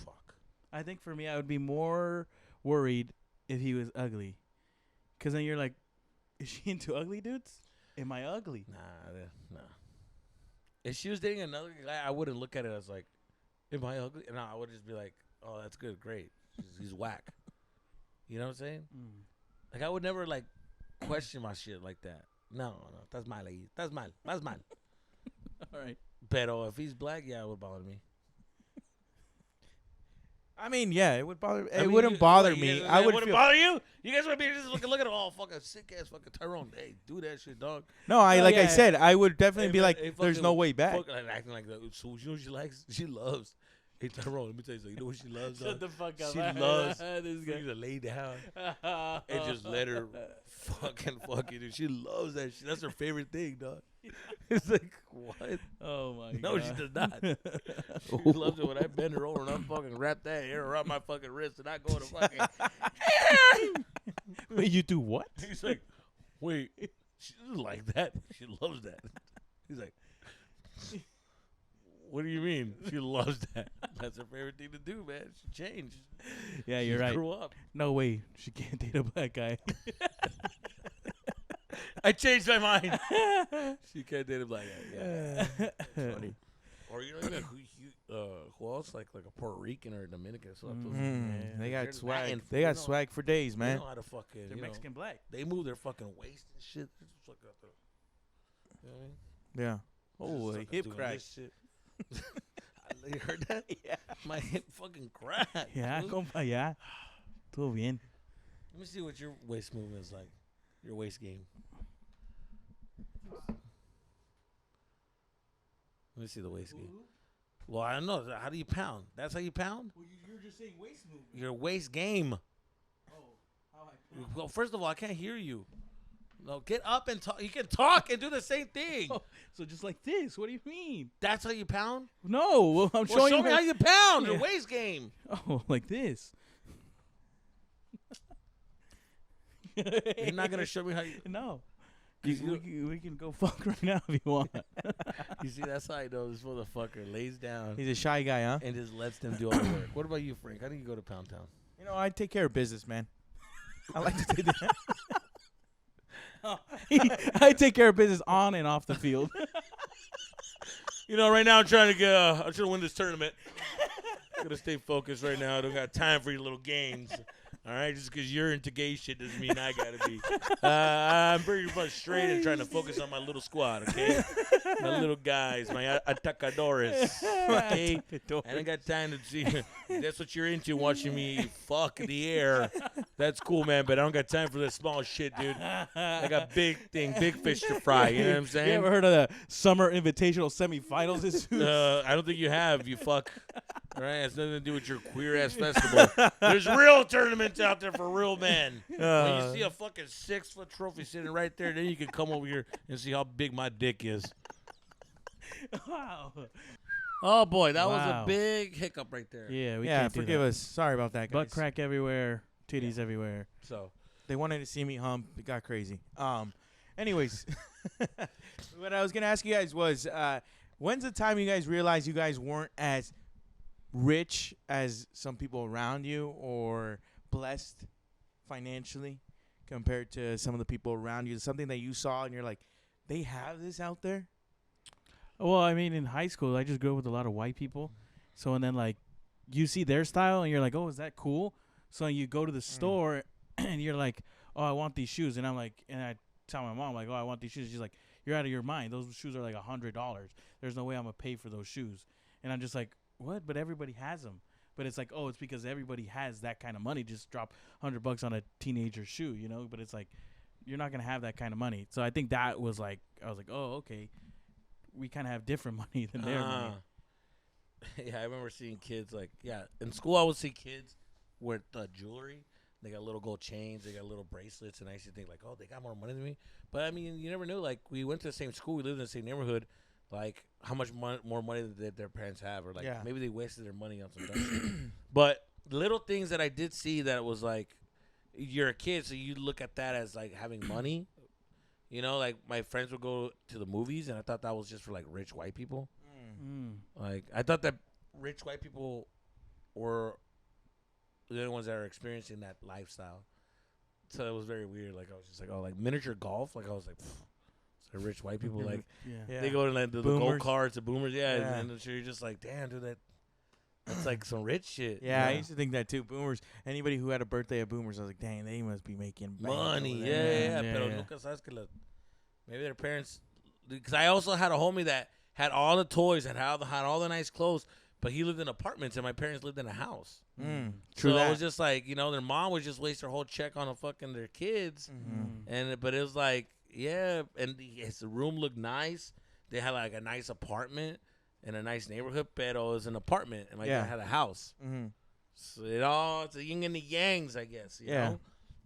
fuck. I think for me, I would be more worried if he was ugly. Because then you're like, is she into ugly dudes? Am I ugly? Nah. If she was dating another guy, I wouldn't look at it as like, am I ugly? No, I would just be like, oh, that's good, great. He's whack. You know what I'm saying? Mm. Like I would never like question my shit like that. No, that's mal. That's mal. That's mal. All right. Pero if he's black, yeah, it would bother me. I mean, yeah, it would bother. I It mean, wouldn't you- bother what, me. You I would wouldn't feel. bother you. You guys would be just look at all fucking sick ass fucking Tyrone. Hey, do that shit, dog. No, I Oh, like I yeah. said, I would definitely Hey, be man, like, hey, there's fucking no way back. Fuck, like, acting like that. So you know what she likes? She loves. Hey Tyrone, let me tell you something. You know what she loves? Shut dog? the fuck up. She loves this for you to lay down and just let her fucking fuck you. Dude. She loves that shit. That's her favorite thing, dog. It's like, what? Oh my god. No, she does not. She loves it when I bend her over and I fucking wrap that hair around my fucking wrist and I go to fucking. Wait, you do what? He's like, wait, she doesn't like that. She loves that. He's like, what do you mean? She loves that. That's her favorite thing to do, man. She changed. Yeah, She you're right. grew up. No way, she can't date a black guy. I changed my mind. She can't date a black guy. Yeah. That's funny. Or you know even who else like a Puerto Rican or a Dominican? So They got They're swag. Latin, They you got know. swag for days, They man. know how to fucking. They're you know, Mexican black. they move their fucking waist and shit. They just fucking got the. You know what I mean? Yeah. Just Oh, fucking hip doing crack. this shit. You heard that? Yeah. My hip fucking cracked. Yeah, dude. compa, yeah. Todo bien. Let me see what your waist movement is like. Your waist game. Let me see the waist game. Well, I don't know. How do you pound? That's how you pound? Well, you're just saying waist movement. Your waist game. Oh, how I Well, first of all, I can't hear you. No, get up and talk. You can talk and do the same thing. Oh, so just like this. What do you mean? That's how you pound? No, well, I'm Well, showing show you me how you pound. Your Yeah. waist game. Oh, like this. You're not going to show me how you... No. You- We can go fuck right now if you want. You see, that's how I know this motherfucker lays down He's a shy guy, huh? and just lets them do all the work. What about you, Frank? How do you go to Pound Town? You know, I take care of business, man. I like to do that. I take care of business on and off the field. You know, right now I'm trying to win this tournament. I'm gonna stay focused right now. I don't got time for your little games. All right, just because you're into gay shit doesn't mean I gotta be. I'm pretty much straight and trying to focus on my little squad. Okay, my little guys, my atacadores. Okay, I ain't got time to see. That's what you're into, watching me fuck the air. That's cool, man. But I don't got time for that small shit, dude. I got big fish to fry. You know what I'm saying? You ever heard of the Summer Invitational semifinals? This I don't think you have, you fuck. All right, it has nothing to do with your queer ass festival. There's real tournaments out there for real men. When you see a fucking 6-foot trophy sitting right there, then you can come over here and see how big my dick is. Wow. Oh boy, that was Wow. a big hiccup right there. Yeah, we Yeah, can't do forgive that. us. Sorry about that, guys. Butt crack everywhere, titties everywhere. So They wanted to see me hump. It got crazy. Anyways, what I was gonna ask you guys was, when's the time you guys realized you guys weren't as rich as some people around you, or blessed financially compared to some of the people around you? Something that you saw and you're like, they have this out there. Well, I mean, in high school, I just grew up with a lot of white people. So, and then, like, you see their style, and you're like, oh, is that cool? So you go to the store, and you're like, oh, I want these shoes. And I'm like, and I tell my mom, like, oh, I want these shoes. She's like, you're out of your mind. Those shoes are like $100. There's no way I'm going to pay for those shoes. And I'm just like, what? But everybody has them. But it's like, oh, it's because everybody has that kind of money. Just drop $100 on a teenager shoe, you know? But it's like, you're not going to have that kind of money. So I think that was like, I was like, oh, okay. We kind of have different money than their money. Yeah, I remember seeing kids like, in school I would see kids with jewelry. They got little gold chains, they got little bracelets, and I used to think like, oh, they got more money than me. But I mean, you never knew. Like, we went to the same school, we lived in the same neighborhood. Like, how much more money did their parents have, or like maybe they wasted their money on some dumb shit. But little things that I did see that was like, you're a kid, so you look at that as like having money. You know, like my friends would go to the movies, and I thought that was just for like rich white people. Like, I thought that rich white people were the only ones that are experiencing that lifestyle. So it was very weird. Like, I was just like, oh, like miniature golf. Like, I was like, so rich white people, like, Yeah. they go to like the gold Boomers. carts, the boomers. Yeah. Yeah. And so you're just like, damn, dude, that's like some rich shit. Yeah, I used to think that too. Boomers. Anybody who had a birthday of boomers, I was like, dang, they must be making bank Money. over Yeah, there. yeah. Pero nunca sabes que maybe their parents, because I also had a homie that had all the toys and had all the nice clothes, but he lived in apartments and my parents lived in a house. True So that. it was just like, you know, their mom would just waste their whole check on their kids. But it was like, yeah, and the room looked nice. They had like a nice apartment in a nice neighborhood, pero it was an apartment, and my dad had a house. So it's a yin and the yangs, I guess. You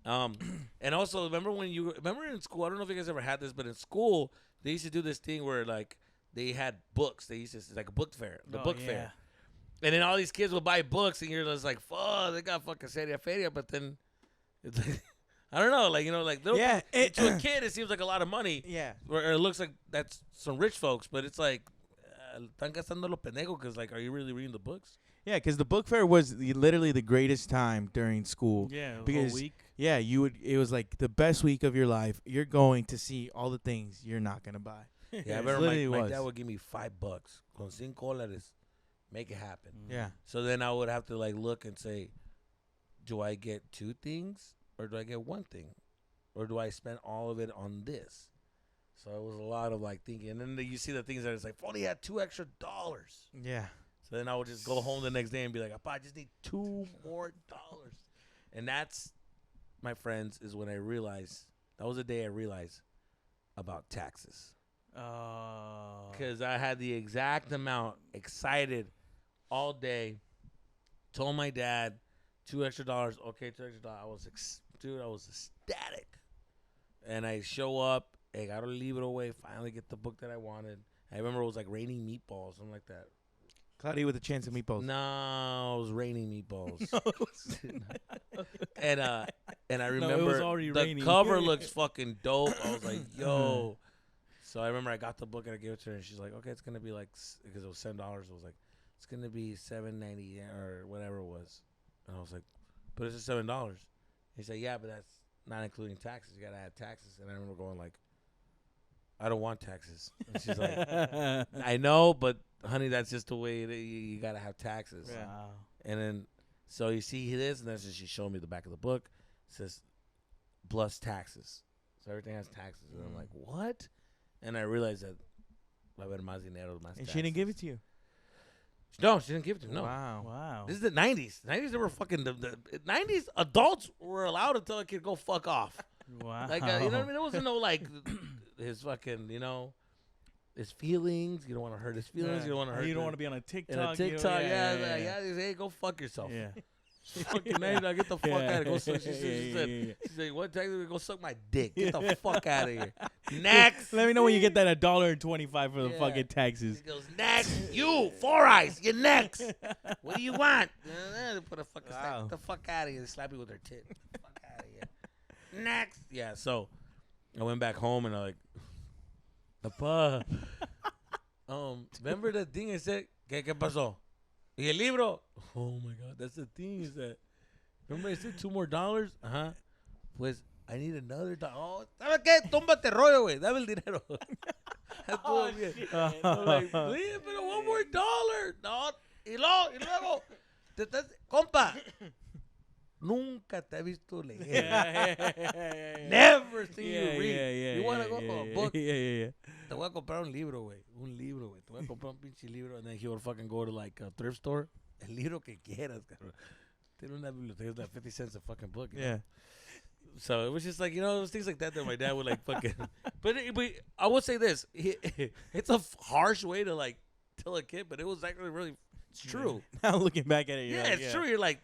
know? And also remember in school, I don't know if you guys ever had this, but in school they used to do this thing where like they had books. They used to like a book fair, book fair. And then all these kids would buy books, and you're just like, fuck, they got fucking seria feria. But then it's like, I don't know, like, you know, like to a kid it seems like a lot of money. Yeah. Or it looks like that's some rich folks, but it's like, están gastando lo pendejo because, like, are you really reading the books? Yeah, because the book fair was literally the greatest time during school. Yeah, the Because whole week. yeah, you would. It was like the best week of your life. You're going to see all the things you're not gonna buy. Yeah, I It remember literally my was. dad would give me $5. Con $5, make it happen. Yeah. So then I would have to like look and say, do I get 2 things or do I get 1 thing, or do I spend all of it on this? So it was a lot of like thinking, and then you see the things that it's like, if only had $2 extra. Yeah. So then I would just go home the next day and be like, "Appa, I just need $2 more." And that's, my friends, is when I realized, that was the day I realized about taxes. Oh. Because I had the exact amount, excited all day, told my dad, $2 extra. Okay, $2 extra. I was, I was ecstatic. And I show up, hey, got a libro away, finally get the book that I wanted. I remember it was like raining meatballs, something like that. Cloudy with a chance of meatballs. No, it was raining meatballs. And I remember was already the raining. cover looks fucking dope. I was like, yo. So I remember I got the book and I gave it to her, and she's like, okay, it's gonna be like, because it was $7. I was like, it's gonna be $7.90 or whatever it was. And I was like, but it's just $7. He said, yeah, but that's not including taxes. You gotta add taxes. And I remember going like, I don't want taxes. And she's like, I know, but honey, that's just the way you gotta have taxes. Yeah. Wow. And then, so you see this, and then she showed me the back of the book. It says, plus taxes. So everything has taxes. And I'm like, what? And I realized that, va a haber más dinero, más And she didn't give it to you. No, she didn't give it to me. No. Wow. Wow. This is the 90s. 90s, they were fucking, the 90s, adults were allowed to tell a kid, go fuck off. Wow. Like, you know what I mean? There wasn't no, like, his fucking, his feelings. You don't want to hurt his feelings. You don't want to hurt. You don't want to be on a TikTok. You don't- Yeah. Hey, go fuck yourself. Yeah. Fucking name, now get the fuck out of here. Go suck. She said, she's like, what? Go suck my dick. Get the fuck out of here. Next. Let me know when you get that $1.25 for the Yeah. fucking taxes. He goes, next. You, Four Eyes, you're next. What do you want? Put a fucking Wow. get the fuck out of here. Slap you with her tit. Fuck out of here. Next. Yeah, so I went back home and I'm like, Papa, remember the thing I said? ¿Qué pasó? Y el libro. Oh my God, that's the thing is that. Remember I said $2 more? Pues I need another $1. Oh, ¿sabes qué? Tómbate rollo, güey. Dame el dinero. Oh, I'm like, please, pero $1 more. No. Y luego, te estás, compa. Nunca te he visto leer. Never seen you read. You want to go for a book? Yeah. Te voy a comprar un libro, güey. Te voy a comprar un pinche libro. And then he would fucking go to like a thrift store. El libro que quieras, cabrón. Tiene una biblioteca that 50 cents a fucking book. You know? Yeah. So it was just like, those things like that my dad would like fucking. But I would say this. It's a harsh way to like tell a kid, but it was actually really, it's true. Now looking back at it, you're Yeah, like, it's true. You're like,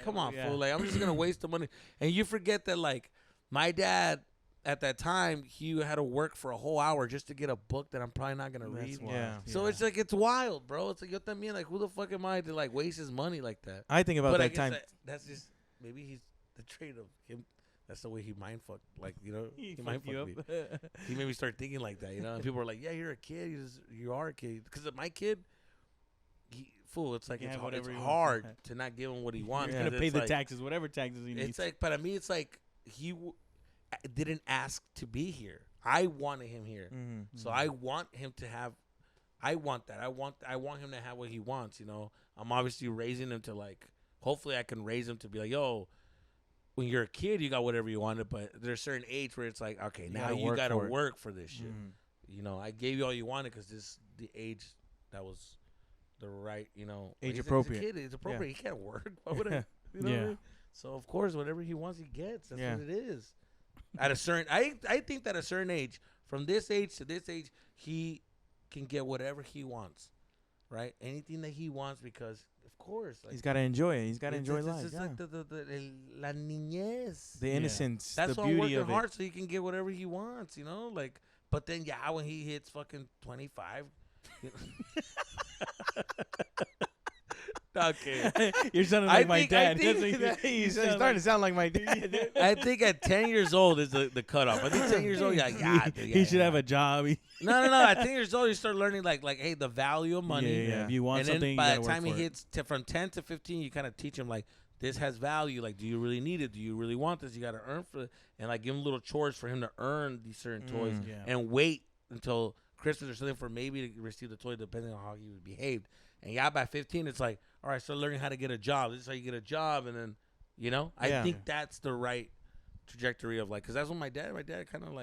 come on, fool. Like, I'm just going to waste the money. And you forget that, like, my dad, at that time, he had to work for a whole hour just to get a book that I'm probably not going to read. Yeah. So it's like, it's wild, bro. It's like, yo también, like, who the fuck am I to, like, waste his money like that? I think about But I that guess time. that's just, maybe he's the trait of him. That's the way he mind fucked. Like, he mind fucked you fucked me. He made me start thinking like that, And people were like, yeah, you're a kid. You are a kid. Because my kid, it's like, Yeah, it's whatever he wants. hard to not give him what he wants. You're 'cause gonna pay it's the like, taxes, whatever taxes he needs. It's like, but I mean, it's like he didn't ask to be here. I wanted him here, so I want him to have. I want that. I want him to have what he wants. I'm obviously raising him to like. Hopefully, I can raise him to be like, yo. When you're a kid, you got whatever you wanted, but there's a certain age where it's like, okay, now you got to work for this shit. I gave you all you wanted because this is the age that was the right, Age appropriate. He's a kid. It's appropriate. He can't work. Why would I? What I mean? So of course, whatever he wants, he gets. That's what it is. At a certain, I think that at a certain age, from this age to this age, he can get whatever he wants, right? Anything that he wants because. Of course, like, He's got to enjoy it. He's got to enjoy life. It's Yeah. like la niñez. The innocence, That's the why I'm beauty working of hard it. so he can get whatever he wants, Like, but then when he hits fucking 25, Okay. You're sounding I like my think- I dad. think That's what you He's sound starting to sound like my dad. Dude. I think at 10 years old is the cutoff. I think 10 years old, yeah, dude, he should have a job. No. At 10 years old, you start learning hey, the value of money. Yeah. If you want And something, then you by gotta the work time he for it. hits from 10 to 15, you kind of teach him this has value. Like, do you really need it? Do you really want this? You got to earn for it. And give him little chores for him to earn these certain toys Yeah. and wait until Christmas or something for maybe to receive the toy depending on how he behaved. And by 15, it's like, all right, start learning how to get a job. This is how you get a job. And then, I Yeah. think that's the right trajectory of because that's what my dad kind of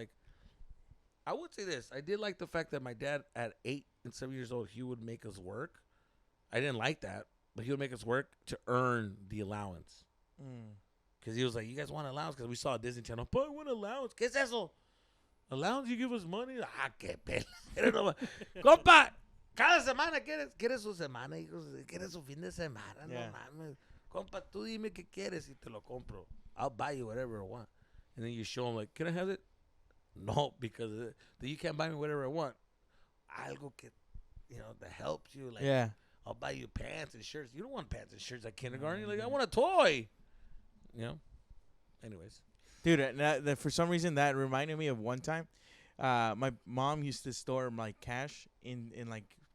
I would say this. I did like the fact that my dad at 8 and 7 years old, he would make us work. I didn't like that, but he would make us work to earn the allowance. Because he was like, you guys want allowance? Because we saw a Disney Channel. But I want allowance. ¿Qué es eso? Allowance, you give us money? Qué pela. Compa, cada semana quieres su semana. Quieres su fin de semana. Yeah. No mames. Compa, tú dime qué quieres y te lo compro. I'll buy you whatever I want. And then you show him, can I have it? No, because you can't buy me whatever I want. Algo que, that helps you. Yeah. I'll buy you pants and shirts. You don't want pants and shirts at kindergarten. You're like, I want a toy. Anyways. Dude, for some reason that reminded me of one time. My mom used to store cash in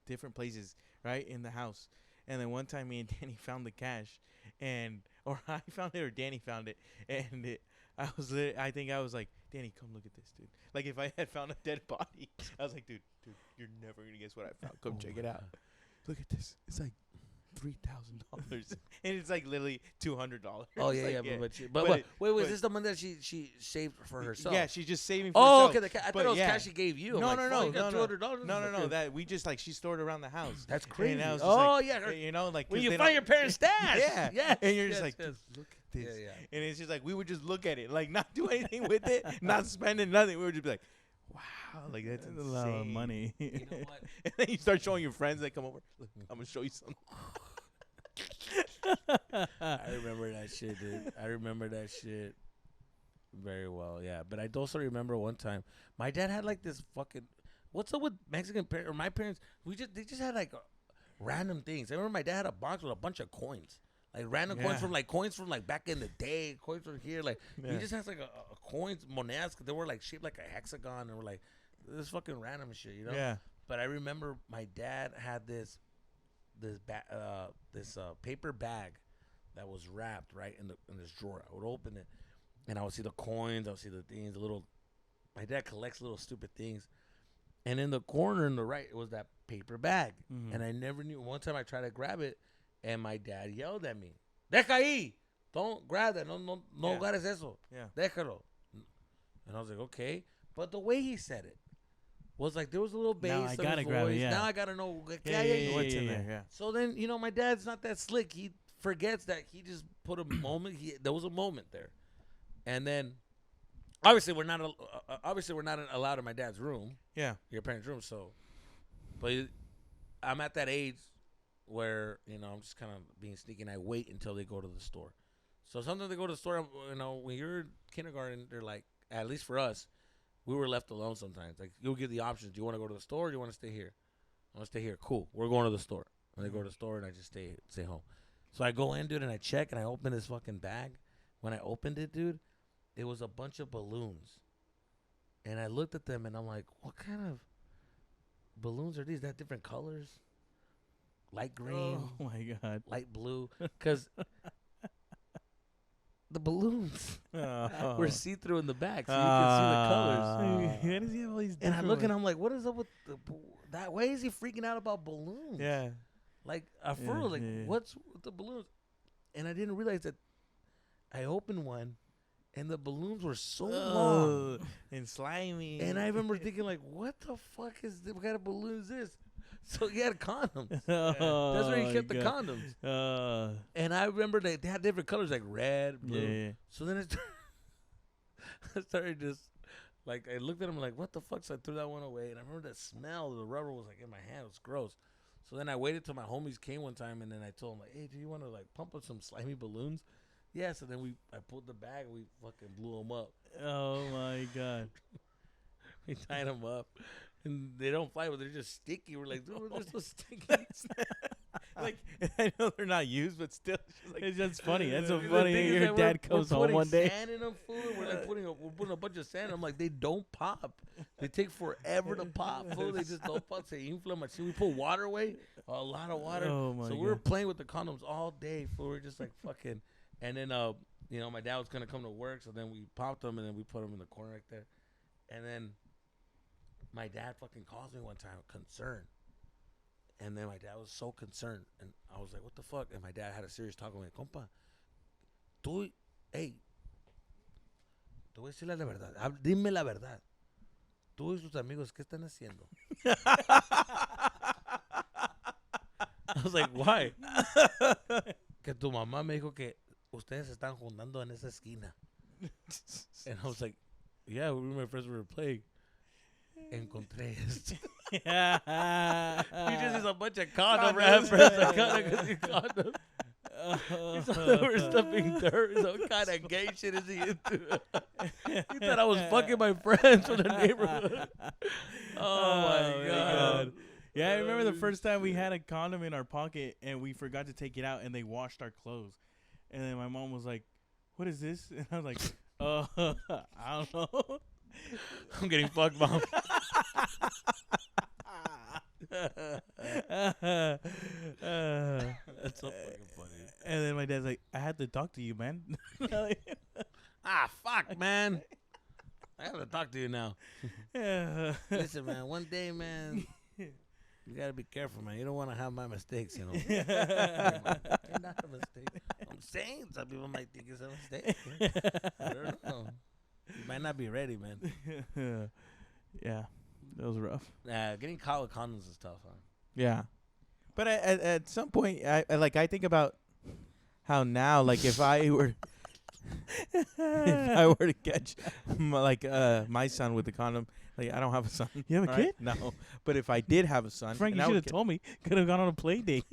different places, right, in the house. And then one time me and Danny found the cash, or I found it or Danny found it, and I think I was like, Danny, come look at this, dude. Like if I had found a dead body, I was like, dude, you're never gonna guess what I found. Come check it out. Look at this. It's like $3,000, and it's literally $200. Oh yeah, but wait, is this the money that she saved for herself? Yeah, she's just saving for Oh, herself. okay. I thought it was cash she gave you. No, you got $200. No. That we just she stored around the house. That's crazy. And I was just yeah. When 'cause you they find don't- your parents' stash. Yeah, yeah. and you're just yes. dude, look at this. Yeah. And it's just we would just look at it, not do anything with it, not spending nothing. We would just be like, wow, that's a lot of insane. money. You know what? And then you start showing your friends that come over. Look, I'm gonna show you something. I remember that shit, dude. I remember that shit very well. Yeah, but I also remember one time my dad had this fucking. What's up with Mexican parents or my parents? They just had random things. I remember my dad had a box with a bunch of coins. Random coins from back in the day, coins from here. He just has a coins, monedas. They were shaped like a hexagon, and we're this fucking random shit, Yeah. But I remember my dad had this paper bag that was wrapped right in this drawer. I would open it, and I would see the coins. I would see the things. My dad collects little stupid things, and in the corner in the right, it was that paper bag, and I never knew. One time I tried to grab it. And my dad yelled at me, "Deja ahí! Don't grab that. No agarres eso. Yeah. Déjalo." And I was like, okay. But the way he said it was there was a little bass. Now I in gotta his grab it, voice. yeah. Now I gotta know What's in there? Yeah. So then, my dad's not that slick. He forgets that he just put a moment. There was a moment there, and then obviously we're not allowed in my dad's room. Yeah. Your parents' room. So, but I'm at that age where I'm just kind of being sneaky, and I wait until they go to the store. So sometimes they go to the store. When you're in kindergarten, they're at least for us, we were left alone sometimes. You'll give the options: do you want to go to the store, or do you want to stay here? I want to stay here. Cool. We're going to the store. And they go to the store, and I just stay home. So I go in, dude, and I check, and I open this fucking bag. When I opened it, dude, it was a bunch of balloons. And I looked at them, and I'm like, what kind of balloons are these? That different colors? Light green, Oh my god. light blue, because the balloons were see-through in the back, so you can see the colors. Why does he have all these? And I different look, and ones? I'm like, what is up with that? Why is he freaking out about balloons? Yeah. Yeah, yeah. What's with the balloons? And I didn't realize that I opened one, and the balloons were so long. And slimy. And I remember thinking, what the fuck is this? What kind of balloon is this? So he had condoms. Oh, That's where he kept the God. condoms. And I remember they had different colors, like red, blue. Yeah. So then I started just, I looked at him what the fuck? So I threw that one away. And I remember that smell. The rubber was in my hand. It was gross. So then I waited till my homies came one time, and then I told them, hey, do you want to pump up some slimy balloons? Yeah. So then I pulled the bag, and we fucking blew them up. Oh my god. We tied them up. And they don't fly, but they're just sticky. We're like, dude, they're so sticky. Like I know they're not used, but still, it's like, It's just funny. That's so The funny. thing is Your that dad we're comes home putting one day. Sand in them, fool. We're like putting a bunch of sand. I'm like, they don't pop. They take forever to pop, fool. They just don't pop. They inflame. See, we put water away, a lot of water. Oh my So we were playing with the condoms all day, fool. We're just like fucking. And then you know, my dad was gonna come to work, so then we popped them and then we put them in the corner right there. And then my dad fucking calls me one time, concerned. And then my dad was so concerned, and I was like, "What the fuck?" And my dad had a serious talk with me, compa. Hey, te voy a decir la verdad. Dime la verdad. Tú y tus amigos, ¿qué están haciendo? I was like, why? Que tu mamá me dijo que ustedes se están juntando en esa esquina. And I was like, yeah, we were my friends, we were playing. Encontré esto. He just is a bunch of condom wrappers. Condom. He thought they were stuffing dirt. So what kind of gay shit is he into? He thought I was fucking my friends from the neighborhood. Oh my god. Yeah, I remember the first time we had a condom in our pocket and we forgot to take it out and they washed our clothes. And then my mom was like, "What is this?" And I was like, I don't know. I'm getting fucked, mom. That's so fucking funny. And then my dad's like, "I had to talk to you, man." Fuck, man. I have to talk to you now. Listen, man, one day, man, you gotta be careful, man. You don't want to have my mistakes, you know. It's not a mistake. I'm saying some people might think it's a mistake. I don't know. You might not be ready, man. Yeah, that was rough. Getting caught with condoms is tough, huh? yeah. But at some point, I think about how now, like if I were to catch my son with the condom, like I don't have a son. You have a right? kid? No, but if I did have a son, Frank, and you I should would have told me. Could have gone on a play date.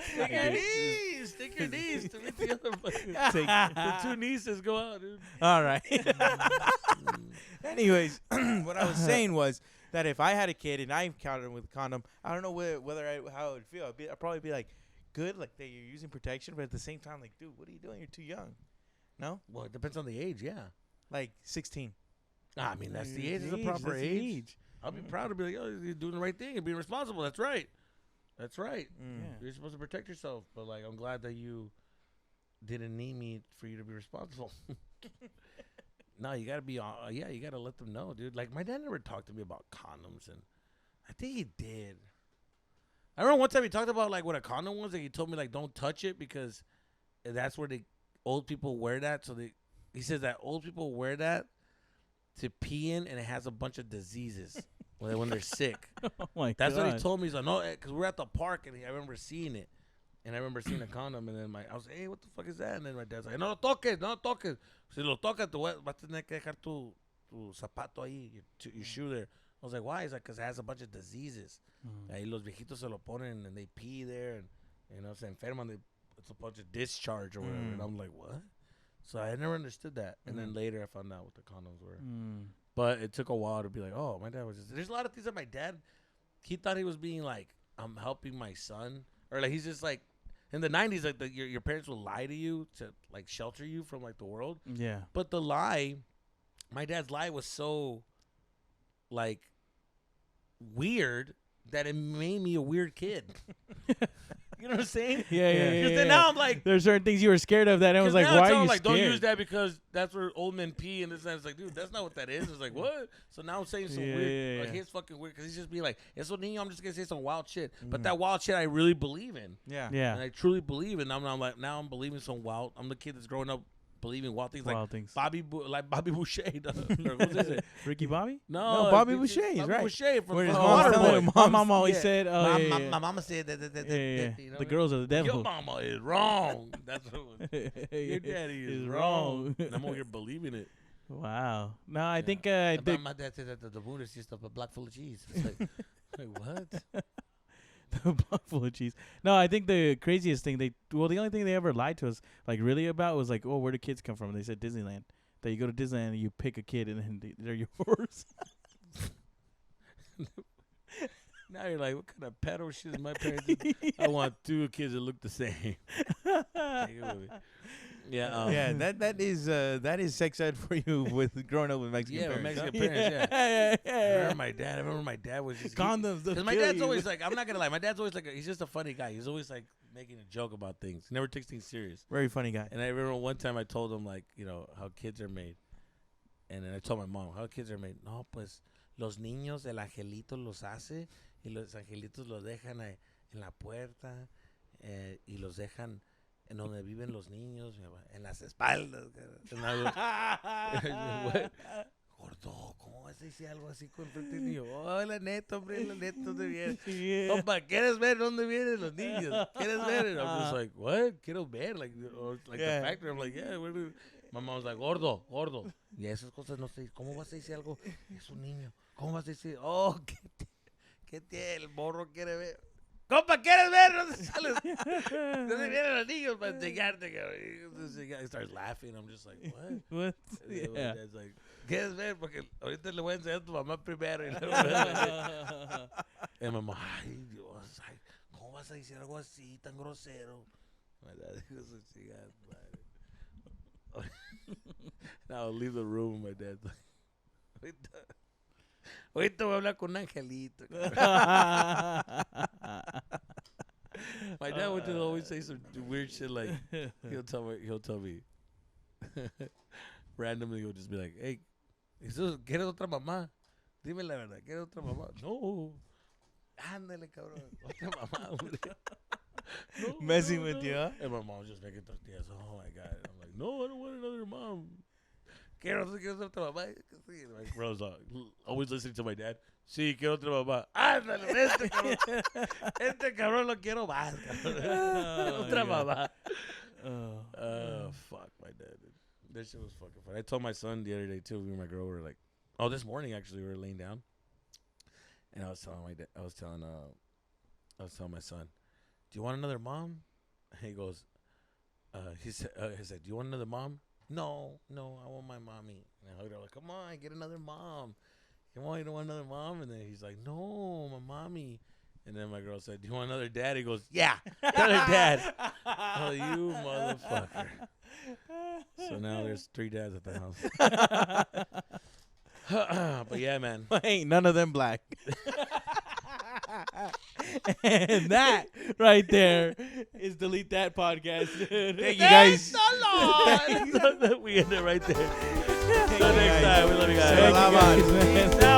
Stick your knees. Stick your knees to meet the other fucking. The two nieces go out, dude. All right. Anyways, what I was saying was that if I had a kid and I encountered him with a condom, I don't know how I would feel. I'd probably be like, good, like that you're using protection, but at the same time, like, dude, what are you doing? You're too young. No? Well, it depends on the age, yeah. Like 16. I mean, that's the age. Is the proper age. I'll be proud to be like, oh, you're doing the right thing and being responsible. That's right. That's right. Mm. Yeah. You're supposed to protect yourself. But, like, I'm glad that you didn't need me for you to be responsible. No, you got to be, you got to let them know, dude. Like, my dad never talked to me about condoms. And I think he did. I remember one time he talked about, like, what a condom was. Like, he told me, like, don't touch it because that's where the old people wear that. So he says that old people wear that to pee in, and it has a bunch of diseases when they're sick. Oh my That's God. what he told me. He's like, no, because we're at the park, and I remember seeing it. And I remember seeing a condom, and then I was like, hey, what the fuck is that? And then my dad's like, no lo toques, no lo toques. Si lo tocas, vas a tener que dejar tu zapato ahí, your shoe there. I was like, why? He's like, because it has a bunch of diseases. Ahí los viejitos se lo ponen, and they pee there, and, you know, se enferman. It's a bunch of discharge or whatever. And I'm like, what? So I never understood that. And then later I found out what the condoms were. But it took a while to be like, oh, my dad was just... There's a lot of things that my dad... He thought he was being like, I'm helping my son. Or like, he's just like... In the 90s, like your parents will lie to you to like shelter you from like the world. Yeah. But the lie... My dad's lie was so like weird that it made me a weird kid. You know what I'm saying? Yeah. Because then now I'm like... There's certain things you were scared of that, and I was like, why are you like, scared? don't use that because that's where old men pee, and this and it's like, dude, that's not what that is. It's like, what? So now I'm saying some weird, like, he's fucking weird because he's just being like, eso niño, I'm just gonna say some wild shit, but that wild shit I really believe in, Yeah. Yeah. and I truly believe in. I'm like, now I'm believing some wild. I'm the kid that's growing up believing wild things, Wild things. Bobby Boucher. What's his name? Ricky Bobby? No, Bobby Boucher, he's Bobby right. Boucher from Where his Waterboy. mom's telling him, My mom always said, My mama said that. You know the girls are the devil. Your mama is wrong. That's what your daddy is wrong. And I'm over here believing it. Wow. No, I think My dad said that the moon is just a block full of cheese. It's like what? the block full of cheese. No, I think the craziest thing the only thing they ever lied to us like really about was like, oh, where do kids come from? And they said Disneyland. That you go to Disneyland and you pick a kid and then they're yours. Now you're like, what kind of pedo shit is my parents? Do? I want 2 kids that look the same. Take it with me. Yeah. Yeah, that is sex ed for you with growing up with Mexican with parents. Mexican parents. Yeah. I remember my dad was just Condoms. because my dad's always like, I'm not gonna lie, my dad's always like, he's just a funny guy. He's always like making a joke about things. He never takes things serious. Very funny guy. And I remember one time I told him like, how kids are made, and then I told my mom how kids are made. No, pues los niños el angelito los hace y los angelitos los dejan en la puerta y los dejan en donde viven los niños, en las espaldas. Gordo, ¿cómo vas a decir algo así con frente del niño? Hola, neto, hombre, ¿dónde vienes? Compa, ¿quieres ver dónde vienen los niños? ¿Quieres ver? And I'm just like, what? Quiero ver, like the factory. I'm like, yeah. My mom's like, gordo. Y esas cosas no sé. ¿Cómo vas a decir algo? Es un niño. ¿Cómo vas a decir? Oh, ¿qué tiene? El morro quiere ver. Compa, ¿quieres ver? ¿Dónde sales? ¿Dónde vienen los niños para enseñarte? He starts laughing. I'm just like, what? What? Yeah. Yeah. It's like, ¿quieres ver? Porque ahorita le voy a enseñar a tu mamá primero. Y mamá, ay, Dios, ay, ¿cómo vas a decir algo así tan grosero? My dad dijo su chingada madre. Now I'll leave the room. My dad's like, ahorita voy a hablar con un angelito. My dad would just always say some weird shit like, he'll tell me randomly, he'll just be like, hey, ¿quieres otra mamá? Dime la verdad, ¿quieres otra mamá? No. Ándale, cabrón. Otra mamá, hombre. No, Messing with you, huh? And my mom's just making tortillas. Oh, my God. I'm like, no, I don't want another mom. ¿Quieres otra mamá? My bro's always listening to my dad. Sí, quiero otra mamá. Ándale, este cabrón lo quiero más, cabrón. Otra mamá. Fuck my dad, dude. That shit was fucking fun. I told my son the other day, too. Me and my girl were like, this morning, actually, we were laying down. And I was telling my dad, I was telling my son, do you want another mom? And he goes, he said, do you want another mom? No, I want my mommy. And I hugged her like, come on, get another mom. Come on, you don't want another mom? And then he's like, no, my mommy. And then my girl said, do you want another dad? He goes, yeah, another dad. Oh, you motherfucker. So now there's 3 dads at the house. But yeah, man. Ain't none of them black. And that right there is Delete That Podcast. Thank you guys. We end it right there. Until next time. We love you guys. Thank you guys, man.